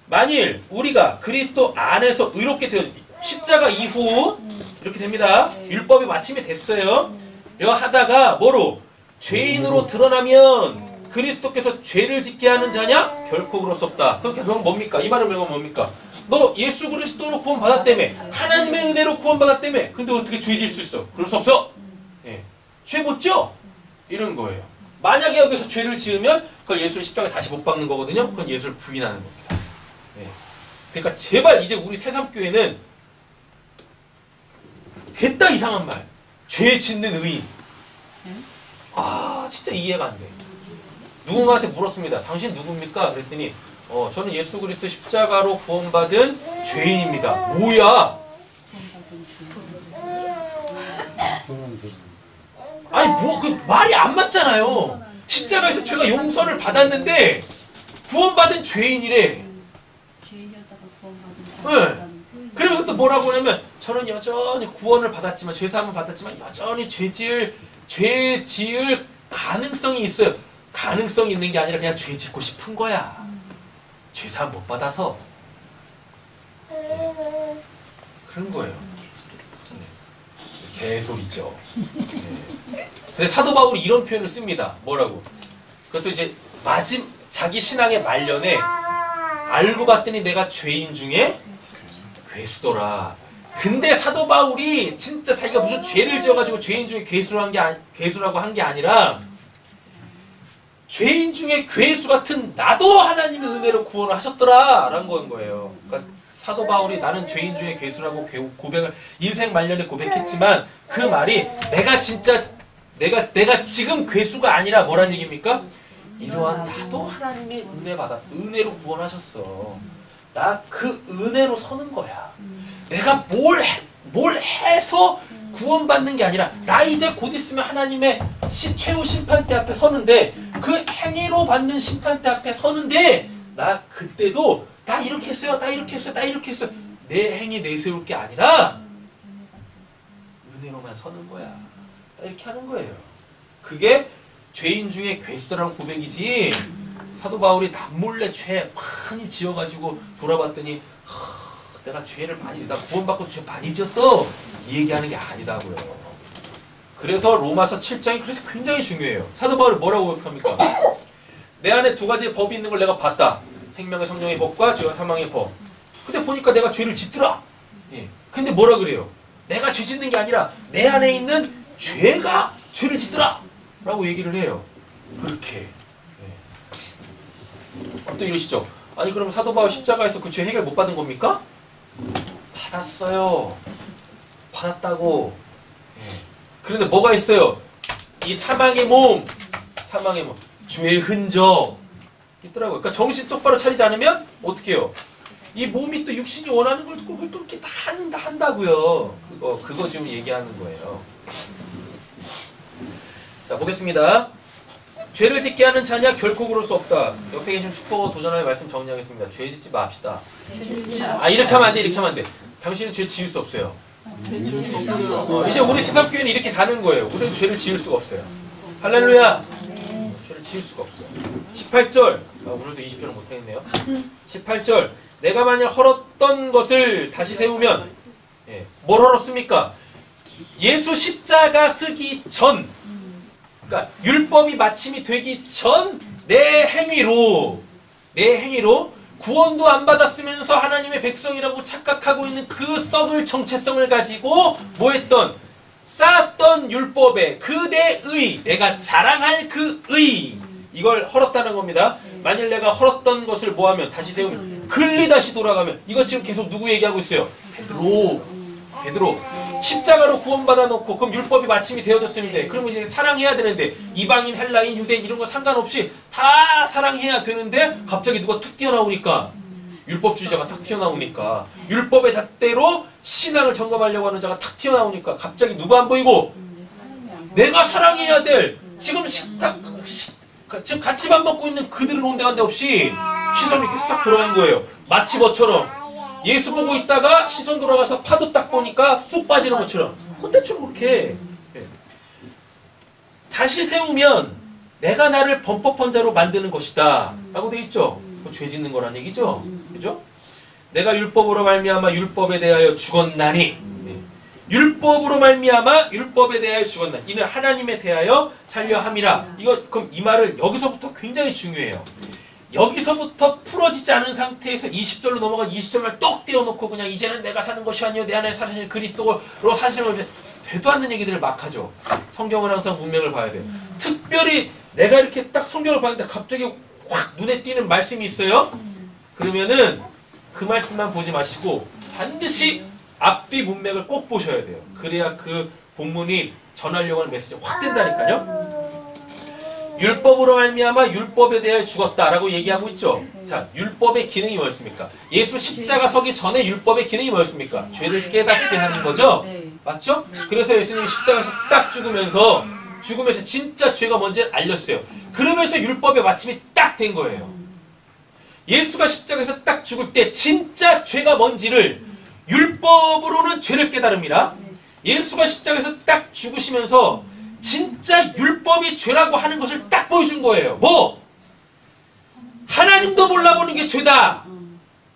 만일 우리가 그리스도 안에서 의롭게 되어 십자가 이후 이렇게 됩니다. 율법이 마침이 됐어요. 이러 하다가 뭐로? 죄인으로 드러나면 그리스도께서 죄를 짓게 하는 자냐? 결코 그럴 수 없다. 그럼 결국 뭡니까? 이 말은 뭡니까? 너 예수 그리스도로 구원받았다며. 하나님의 은혜로 구원받았다며. 근데 어떻게 죄 질 수 있어? 그럴 수 없어. 예. 죄 못 져? 이런 거예요. 만약에 여기서 죄를 지으면 그걸 예수를 십자가에 다시 못 박는 거거든요. 그건 예수를 부인하는 겁니다. 예. 그러니까 제발 이제 우리 새삼교회는 됐다 이상한 말. 죄 짓는 의인. 진짜 이해가 안 돼. 누군가한테 물었습니다. 당신 누굽니까? 그랬더니 저는 예수 그리스도 십자가로 구원받은 죄인입니다. 뭐야? 아니 그 말이 안 맞잖아요. 십자가에서 죄가 용서를 받았는데 구원받은 죄인이래. 죄인이었다가 구원받은 네. 그러면서 또 뭐라고 하냐면 저는 여전히 구원을 받았지만 죄사함을 받았지만 여전히 죄 지을 가능성이 있어요. 가능성이 있는 게 아니라 그냥 죄 짓고 싶은 거야. 죄사함 못 받아서. 그런 거예요. 개소리죠. 네. 근데 사도 바울이 이런 표현을 씁니다. 뭐라고? 그것도 이제 자기 신앙의 말년에 알고 봤더니 내가 죄인 중에 괴수더라. 근데 사도 바울이 진짜 자기가 무슨 죄를 지어가지고 죄인 중에 괴수라고 한 게 아니라 죄인 중에 괴수 같은 나도 하나님의 은혜로 구원을 하셨더라 라는 건 거예요. 그러니까 사도 바울이 나는 죄인 중에 괴수라고 고백을 인생 말년에 고백했지만 그 말이 내가 지금 괴수가 아니라 뭐란 얘기입니까? 이러한 나도 하나님의 은혜로 구원하셨어. 나 그 은혜로 서는 거야. 내가 뭘 해서 구원받는 게 아니라 나 이제 곧 있으면 하나님의 최후 심판대 앞에 서는데 그 행위로 받는 심판대 앞에 서는데 나 그때도 나 이렇게 했어요. 나 이렇게 했어요. 나 이렇게 했어요. 내 행위 내세울 게 아니라 은혜로만 서는 거야. 나 이렇게 하는 거예요. 그게 죄인 중에 괴수다라는 고백이지. 사도 바울이 남몰래 죄 많이 지어가지고 돌아봤더니 내가 죄를 많이, 나 구원받고 죄 많이 지었어. 이 얘기하는 게 아니다고요. 그래서 로마서 7장이 그래서 굉장히 중요해요. 사도 바울이 뭐라고 고백합니까? 내 안에 두 가지의 법이 있는 걸 내가 봤다. 생명의 성령의 법과 죄와 사망의 법. 근데 보니까 내가 죄를 짓더라. 예. 근데 뭐라 그래요? 내가 죄 짓는 게 아니라 내 안에 있는 죄가 죄를 짓더라. 라고 얘기를 해요. 그렇게. 또 이러시죠. 아니 그럼 사도 바울 십자가에서 그 죄 해결 못 받은 겁니까? 받았어요. 받았다고. 그런데 뭐가 있어요? 이 사망의 몸, 죄의 흔적 있더라고요. 그러니까 정신 똑바로 차리지 않으면 어떻게 해요? 이 몸이 또 육신이 원하는 걸 또 이렇게 다 한다고요. 그거 지금 얘기하는 거예요. 자, 보겠습니다. 죄를 짓게 하는 자냐 결코 그럴 수 없다. 옆에 계신 슈퍼 도전하의 말씀 정리하겠습니다. 죄 짓지 맙시다. 이렇게 하면 안 돼, 이렇게 하면 안 돼. 당신은 죄 지을 수 없어요. 이제 우리 세상교회는 이렇게 가는 거예요. 우리는 죄를 지을 수가 없어요. 할렐루야. 죄를 지을 수가 없어요. 18절. 오늘도 20절은 못하겠네요. 18절. 내가 만약 헐었던 것을 다시 세우면 뭘 헐었습니까? 예수 십자가 쓰기 전, 그러니까 율법이 마침이 되기 전 내 행위로 구원도 안 받았으면서 하나님의 백성이라고 착각하고 있는 그 썩을 정체성을 가지고 뭐 했던? 쌓았던 율법에 내 의, 내가 자랑할 그 의, 이걸 헐었다는 겁니다. 만일 내가 헐었던 것을 뭐하면? 다시 세우면, 글리 다시 돌아가면, 이거 지금 계속 누구 얘기하고 있어요? 베드로. 십자가로 구원받아 놓고 그럼 율법이 마침이 되어졌는데 그러면 이제 사랑해야 되는데 이방인, 헬라인, 유대인 이런 거 상관없이 다 사랑해야 되는데 갑자기 누가 툭 튀어나오니까, 율법주의자가 탁 튀어나오니까, 율법의 잣대로 신앙을 점검하려고 하는 자가 탁 튀어나오니까 갑자기 누가 안 보이고 내가 사랑해야 될, 지금 지금 같이 밥 먹고 있는 그들을 온데간데 없이 시선이 이렇게 싹 돌아간 거예요. 마치 뭐처럼 예수 보고 있다가 시선 돌아가서 파도 딱 보니까 쑥 빠지는 것처럼, 혼대처럼 그렇게 다시 세우면 내가 나를 범법한 자로 만드는 것이다 라고 돼 있죠. 죄 짓는 거란 얘기죠. 그죠? 내가 율법으로 말미암아 율법에 대하여 죽었나니, 율법으로 말미암아 율법에 대하여 죽었나니 이는 하나님에 대하여 살려 함이라. 이거 그럼 이 말을 여기서부터 굉장히 중요해요. 여기서부터 풀어지지 않은 상태에서 20절로 넘어가 20절을 똑 떼어놓고 그냥 이제는 내가 사는 것이 아니요 내 안에 사시는 그리스도로 사시는 것이 되도 않는 얘기들을 막 하죠. 성경은 항상 문맥을 봐야 돼요. 특별히 내가 이렇게 딱 성경을 봤는데 갑자기 확 눈에 띄는 말씀이 있어요. 그러면은 그 말씀만 보지 마시고 반드시 앞뒤 문맥을 꼭 보셔야 돼요. 그래야 그 본문이 전하려고 하는 메시지가 확 된다니까요. 율법으로 말미암아 율법에 대하여 죽었다라고 얘기하고 있죠. 자, 율법의 기능이 뭐였습니까? 예수 십자가 서기 전에 율법의 기능이 뭐였습니까? 죄를 깨닫게 하는 거죠. 맞죠? 그래서 예수님이 십자가에서 딱 죽으면서 진짜 죄가 뭔지 알렸어요. 그러면서 율법의 마침이 딱 된 거예요. 예수가 십자가에서 딱 죽을 때 진짜 죄가 뭔지를 율법으로는 죄를 깨달습니다. 예수가 십자가에서 딱 죽으시면서 진짜 율법이 죄라고 하는 것을 딱 보여준 거예요. 뭐? 하나님도 몰라보는 게 죄다.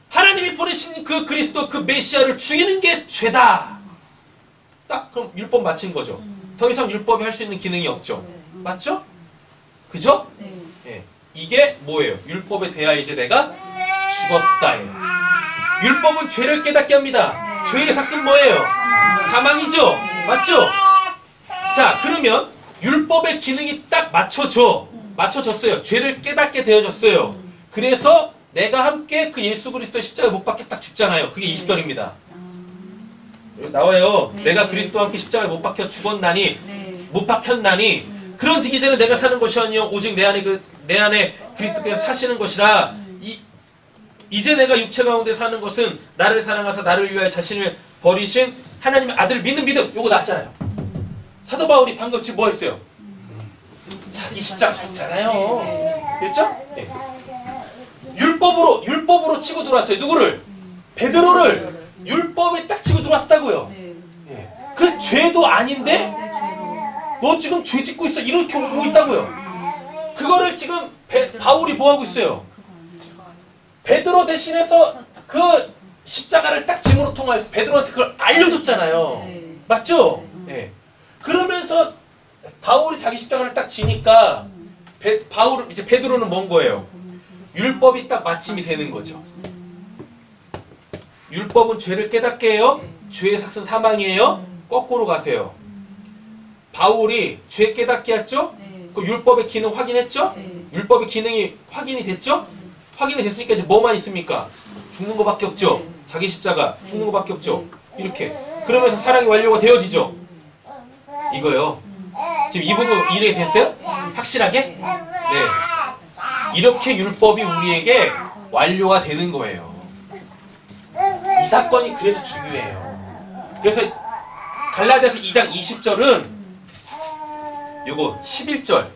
하나님이 보내신 그 그리스도, 그 메시아를 죽이는 게 죄다. 딱 그럼 율법 마친 거죠. 더 이상 율법이 할 수 있는 기능이 없죠. 맞죠? 그죠? 예. 이게 뭐예요? 율법에 대하여 이제 내가 죽었다예요. 율법은 죄를 깨닫게 합니다. 죄의 삭은 뭐예요? 사망이죠? 맞죠? 자, 그러면 율법의 기능이 딱 맞춰졌어요. 죄를 깨닫게 되어졌어요. 그래서 내가 함께 그 예수 그리스도의 십자가에 못 박혀 딱 죽잖아요. 그게 20절입니다. 나와요. 내가 그리스도와 함께 십자가에 못 박혀 죽었나니, 못 박혔나니, 그런즉 이제는 내가 사는 것이 아니요 오직 내 안에 그리스도께서 사시는 것이라. 이제 내가 육체 가운데 사는 것은 나를 사랑하사 나를 위하여 자신을 버리신 하나님의 아들을 믿는 믿음. 요거 나왔잖아요. 사도 바울이 방금 지금 뭐 했어요? 자기 십자가 졌잖아요. 그랬죠? 네. 율법으로 치고 들어왔어요. 누구를? 베드로를 율법에 딱 치고 들어왔다고요. 네. 예. 그래 죄도 아닌데 너 지금 죄 짓고 있어 이렇게 오고 있다고요. 그거를 지금 바울이 뭐 하고 있어요? 베드로 대신해서 그 십자가를 딱 짐으로 통하여서 베드로한테 그걸 알려줬잖아요. 네. 맞죠? 예. 그러면서 바울이 자기 십자가를 딱 지니까 이제 베드로는 뭔 거예요? 율법이 딱 마침이 되는 거죠. 율법은 죄를 깨닫게 해요. 죄의 삭은 사망이에요. 거꾸로 가세요. 바울이 죄 깨닫게 했죠? 네. 그 율법의 기능 확인했죠? 네. 율법의 기능이 확인이 됐죠? 확인이 됐으니까 이제 뭐만 있습니까? 죽는 거밖에 없죠? 네. 자기 십자가 죽는 거밖에 없죠? 이렇게. 그러면서 사랑이 완료가 되어지죠? 이거요. 지금 이 부분 이해가 됐어요? 확실하게? 네. 이렇게 율법이 우리에게 완료가 되는 거예요. 이 사건이 그래서 중요해요. 그래서 갈라디아서 2장 20절은 요거 11절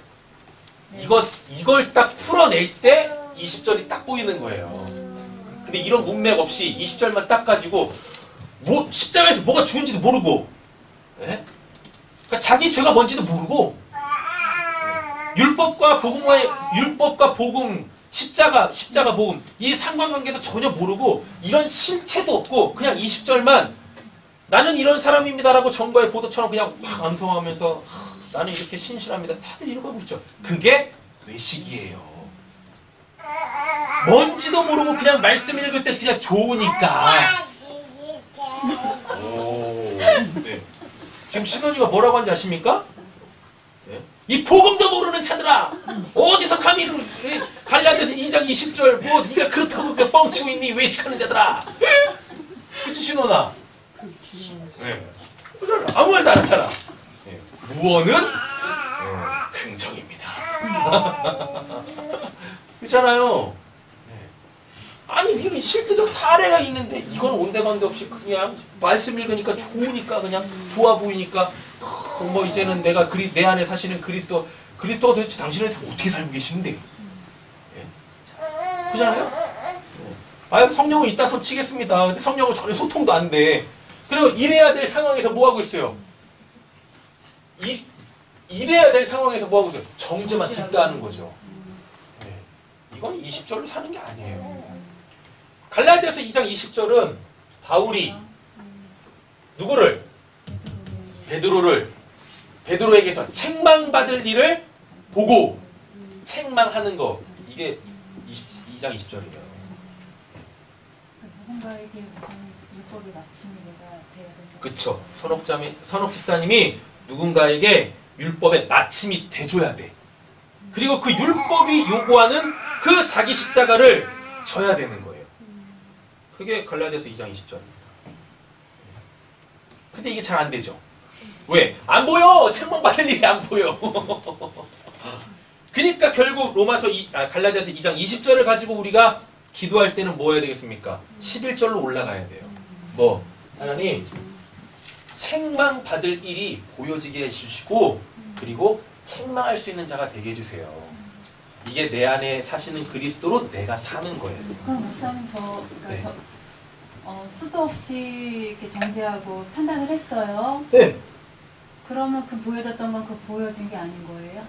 이걸 딱 풀어낼 때 20절이 딱 보이는 거예요. 근데 이런 문맥 없이 20절만 딱 가지고 뭐 십자가에서 뭐가 죽은지도 모르고 예? 그러니까 자기 죄가 뭔지도 모르고 율법과 복음 십자가 복음 이 상관관계도 전혀 모르고 이런 실체도 없고 그냥 20절만 나는 이런 사람입니다라고 정거의 보도처럼 그냥 막 암송하면서 나는 이렇게 신실합니다. 다들 이러고 하고 있죠. 그게 외식이에요. 뭔지도 모르고 그냥 말씀 읽을 때 그냥 좋으니까. 오, 네. 지금 신원이가 뭐라고 하는지 아십니까? 네. 이 복음도 모르는 자들아 어디서 감히 갈라디아서 2장 20절 뭐 네가 그렇다고 그렇게 뻥치고 있니 외식하는 자들아. 그치 신원아? 네. 아무 말도 안 하잖아. 네. 무언은 긍정입니다. 그렇잖아요. 네. 아니 이게 실제적 사례가 있는데 이건 온데간데 없이 그냥 말씀 읽으니까 좋으니까 그냥 좋아 보이니까 뭐 이제는 내가 내 안에 사시는 그리스도가 도대체 당신에서 어떻게 살고 계신데? 네. 그렇잖아요. 네. 아유 성령은 이따 손 치겠습니다. 근데 성령은 전혀 소통도 안 돼. 그리고 이래야 될 상황에서 뭐 하고 있어요? 이래야 될 상황에서 뭐 하고 있어요? 정죄만 뒷다하는 거죠. 네. 이건 20절로 사는 게 아니에요. 갈라디아서 2장 20절은 바울이 누구를? 베드로에게서 책망받을 일을 보고 책망하는 거. 이게 2장 20절이에요. 누군가에게 율법의 마침이 내가 돼야 된다. 그쵸. 선옥 집사님이 누군가에게 율법의 마침이 돼줘야 돼. 그리고 그 율법이 요구하는 그 자기 십자가를 져야 되는 거예요. 그게 갈라디아서 2장 20절입니다. 근데 이게 잘 안 되죠. 왜? 안 보여! 책망받을 일이 안 보여. 그러니까 결국 갈라디아서 2장 20절을 가지고 우리가 기도할 때는 뭐 해야 되겠습니까? 11절로 올라가야 돼요. 뭐? 하나님 책망받을 일이 보여지게 해주시고 그리고 책망할 수 있는 자가 되게 해주세요. 이게 내 안에 사시는 그리스도로 내가 사는 거예요. 그럼 목사님 네. 수도 없이 이렇게 정죄하고 판단을 했어요. 네. 그러면 그 보여졌던 건 그 보여진 게 아닌 거예요?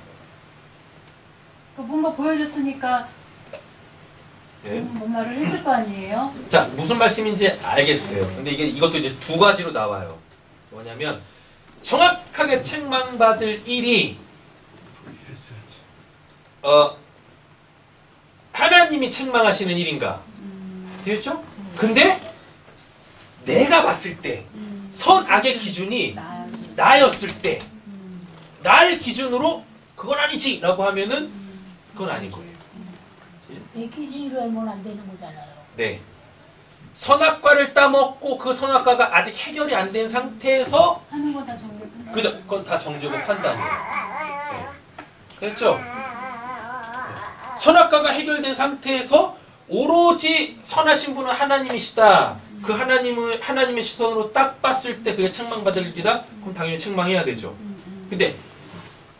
그 뭔가 보여줬으니까 네. 뭔 말을 했을 거 아니에요? 자, 무슨 말씀인지 알겠어요. 근데 이것도 이제 두 가지로 나와요. 뭐냐면 정확하게 책망받을 일이 하나님이 책망하시는 일인가? 되겠죠? 근데 내가 봤을 때 선악의 기준이 나였을 때 날 기준으로 그건 아니지 라고 하면은 그건 아닌 거예요. 내 기준으로 알면 안 되는 거잖아요. 네. 선악과를 따먹고 그 선악과가 아직 해결이 안 된 상태에서 하는 건 다 정죄 판단. 그죠? 그건 다 정죄고 판단이에요. 네. 됐죠? 네. 선악과가 해결된 상태에서 오로지 선하신 분은 하나님이시다. 그 하나님의 시선으로 딱 봤을 때 그게 책망받을 일이다? 그럼 당연히 책망해야 되죠. 근데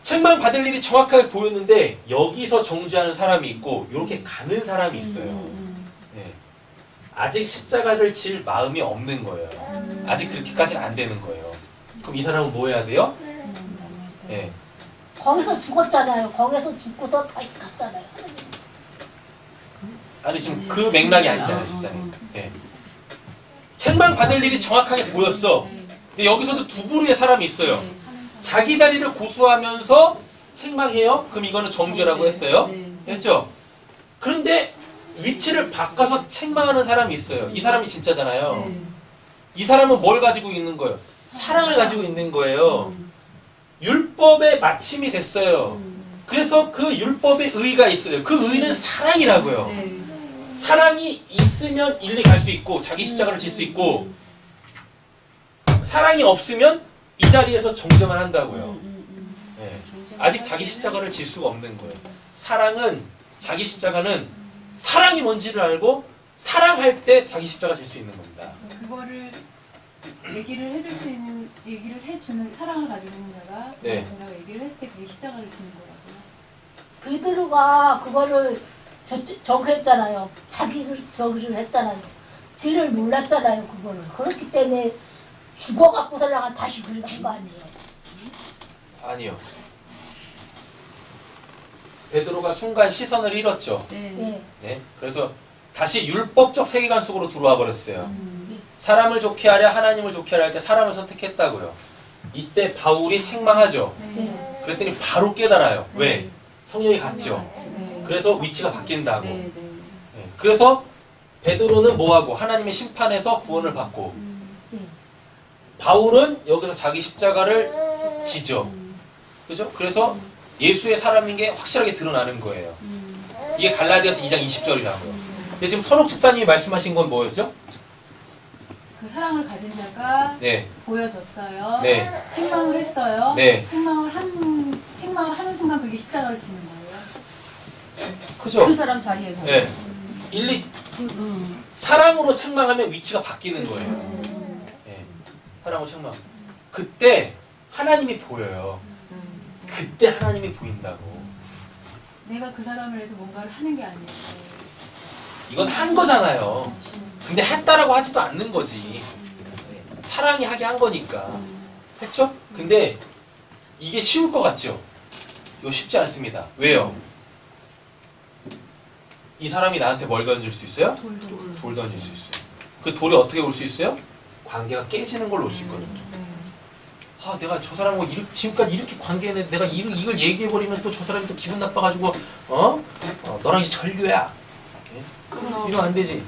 책망받을 일이 정확하게 보였는데 여기서 정죄하는 사람이 있고 이렇게 가는 사람이 있어요. 네. 아직 십자가를 질 마음이 없는 거예요. 아직 그렇게까지는 안 되는 거예요. 그럼 이 사람은 뭐 해야 돼요? 네. 거기서 죽었잖아요. 거기서 죽고서 다시 갔잖아요. 아니 지금 그 맥락이 아니잖아요, 집사님. 네. 책망받을 일이 정확하게 보였어. 근데 여기서도 두 부류의 사람이 있어요. 자기 자리를 고수하면서 책망해요? 그럼 이거는 정죄라고 했어요. 했죠? 그런데 위치를 바꿔서 책망하는 사람이 있어요. 이 사람이 진짜잖아요. 이 사람은 뭘 가지고 있는 거예요? 사랑을 가지고 있는 거예요. 율법의 마침이 됐어요. 그래서 그 율법의 의가 있어요. 그 의는 사랑이라고요. 사랑이 있으면 일리 갈 수 있고 자기 십자가를 질 수 있고 사랑이 없으면 이 자리에서 정죄만 한다고요. 네. 아직 자기 십자가를 질 수가 없는 거예요. 사랑은 자기 십자가는 사랑이 뭔지를 알고 사랑할 때 자기 십자가 질 수 있는 겁니다. 그거를 얘기를 해줄 수 있는, 얘기를 해주는, 사랑을 가지고 있는 자가 네. 제가 얘기를 했을 때 그게 십자가를 지는 거라고요. 베드로가 그거를 정했잖아요. 자기를 저기를 했잖아요. 죄를 몰랐잖아요. 그거를. 그렇기 때문에 죽어갖고서다가 다시 그걸 한 거 아니에요. 아니요. 베드로가 순간 시선을 잃었죠. 네. 네. 그래서 다시 율법적 세계관 속으로 들어와 버렸어요. 사람을 좋게 하랴 하나님을 좋게 하랴 할 때 사람을 선택했다고요. 이때 바울이 책망하죠. 네. 그랬더니 바로 깨달아요. 왜? 성령이 갔죠. 네. 그래서 위치가 바뀐다고. 네. 네. 그래서 베드로는 뭐하고 하나님의 심판에서 구원을 받고 네. 바울은 여기서 자기 십자가를 지죠. 그죠? 그래서 예수의 사람인 게 확실하게 드러나는 거예요. 이게 갈라디아서 2장 20절이라고요. 근데 지금 선옥 집사님이 말씀하신 건 뭐였죠? 그 사랑을 가진 자가 네. 보여졌어요. 네. 책망을 했어요. 네. 책망을 하는 순간 그게 십자가를 지는 거예요. 그죠? 그 사람 자리에서. 네. 사랑으로 책망하면 위치가 바뀌는 거예요. 네. 사랑으로 책망. 그때 하나님이 보여요. 그때 하나님이 보인다고. 내가 그 사람을 위해서 뭔가를 하는 게 아니에요. 이건 한 거잖아요. 근데 했다라고 하지도 않는 거지. 사랑이 하게 한 거니까. 했죠? 근데 이게 쉬울 것 같죠? 이거 쉽지 않습니다. 왜요? 이 사람이 나한테 뭘 던질 수 있어요? 돌 던질 수 있어요. 그 돌이 어떻게 올 수 있어요? 관계가 깨지는 걸로 올 수 있거든요. 아, 내가 저 사람하고 지금까지 이렇게 관계했는데 내가 이걸 얘기해버리면 또 저 사람이 또 기분 나빠가지고 너랑 이제 절교야. 이러면 안 되지.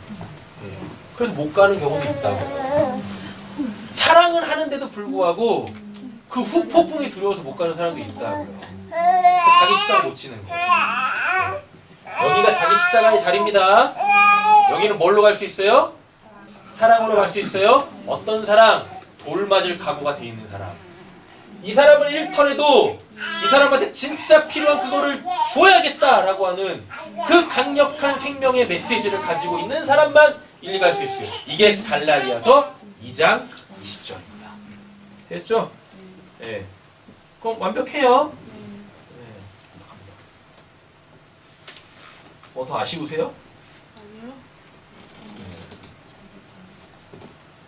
그래서 못 가는 경우도 있다고. 사랑을 하는데도 불구하고 그 후폭풍이 두려워서 못 가는 사람도 있다고요. 자기 십자가 못 치는 거예요. 여기가 자기 십자가의 자리입니다. 여기는 뭘로 갈 수 있어요? 사랑으로 갈 수 있어요. 어떤 사랑? 돌 맞을 각오가 돼 있는 사람. 이 사람을 잃더라도 이 사람한테 진짜 필요한 그거를 줘야겠다라고 하는 그 강력한 생명의 메시지를 가지고 있는 사람만 일리 갈 수 있어요. 이게 갈라디아서 2장 20절입니다. 됐죠? 네. 그럼 완벽해요. 네. 뭐 더 아쉬우세요? 아니요.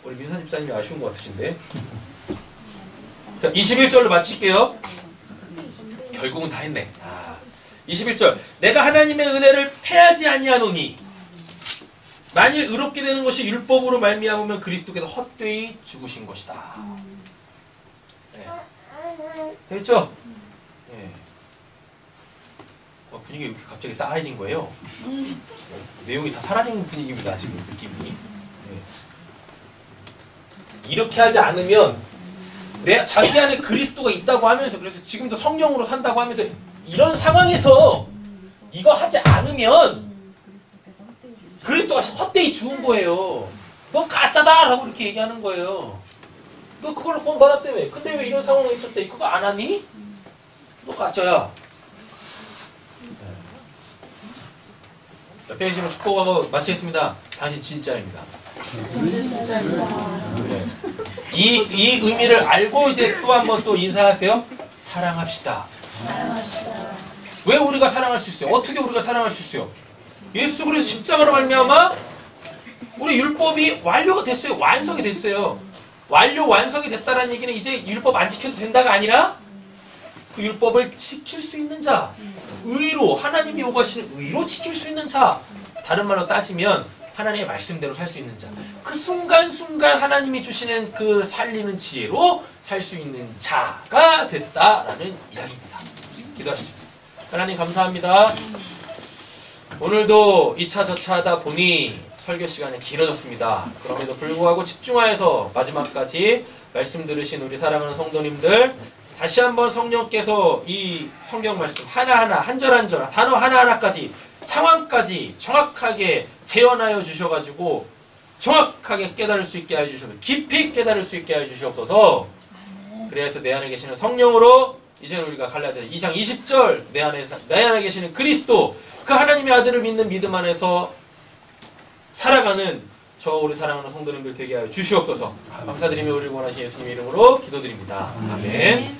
우리 민선 집사님이 아쉬운 것 같으신데. 자, 21절로 마칠게요. 결국은 다 했네. 21절. 내가 하나님의 은혜를 패하지 아니하노니 만일 의롭게 되는 것이 율법으로 말미암으면 그리스도께서 헛되이 죽으신 것이다. 네. 됐죠? 네. 분위기가 이렇게 갑자기 싸해진 거예요. 네. 내용이 다 사라진 분위기입니다. 지금 느낌이. 네. 이렇게 하지 않으면 자기 안에 그리스도가 있다고 하면서 그래서 지금도 성령으로 산다고 하면서 이런 상황에서 이거 하지 않으면 그리스도가 헛되이 죽은 거예요. 너 가짜다! 라고 이렇게 얘기하는 거예요. 너 그걸로 구원 받았다며. 근데 왜 이런 상황에 있을 때 그거 안 하니? 너 가짜야. 옆에 계시면 축복하고 마치겠습니다. 당신 진짜입니다. 네. 이 의미를 알고 이제 또 한번 또 인사하세요. 사랑합시다. 왜 우리가 사랑할 수 있어요? 어떻게 우리가 사랑할 수 있어요? 예수 그리스도 십자가로 말미암아 우리 율법이 완료가 됐어요. 완성이 됐어요. 완성이 됐다는 얘기는 이제 율법 안 지켜도 된다가 아니라 그 율법을 지킬 수 있는 자, 의로 하나님이 요구하시는 의로 지킬 수 있는 자, 다른 말로 따지면 하나님의 말씀대로 살 수 있는 자, 그 순간순간 하나님이 주시는 그 살리는 지혜로 살 수 있는 자가 됐다라는 이야기입니다. 기도하시죠. 하나님 감사합니다. 오늘도 2차 저차 하다 보니 설교 시간이 길어졌습니다. 그럼에도 불구하고 집중하여서 마지막까지 말씀 들으신 우리 사랑하는 성도님들, 다시 한번 성령께서 이 성경 말씀 하나하나 한 절 한 절 단어 하나하나까지 상황까지 정확하게 재현하여 주셔가지고 정확하게 깨달을 수 있게 해주셔서 깊이 깨달을 수 있게 해주시옵소서. 그래서 내 안에 계시는 성령으로 이제 우리가 갈라디아 2장 20절 내 안에 계시는 그리스도 그 하나님의 아들을 믿는 믿음 안에서 살아가는 저 우리 사랑하는 성도님들 되게 하여 주시옵소서. 감사드리며 우리를 원하신 예수님 이름으로 기도드립니다. 아멘.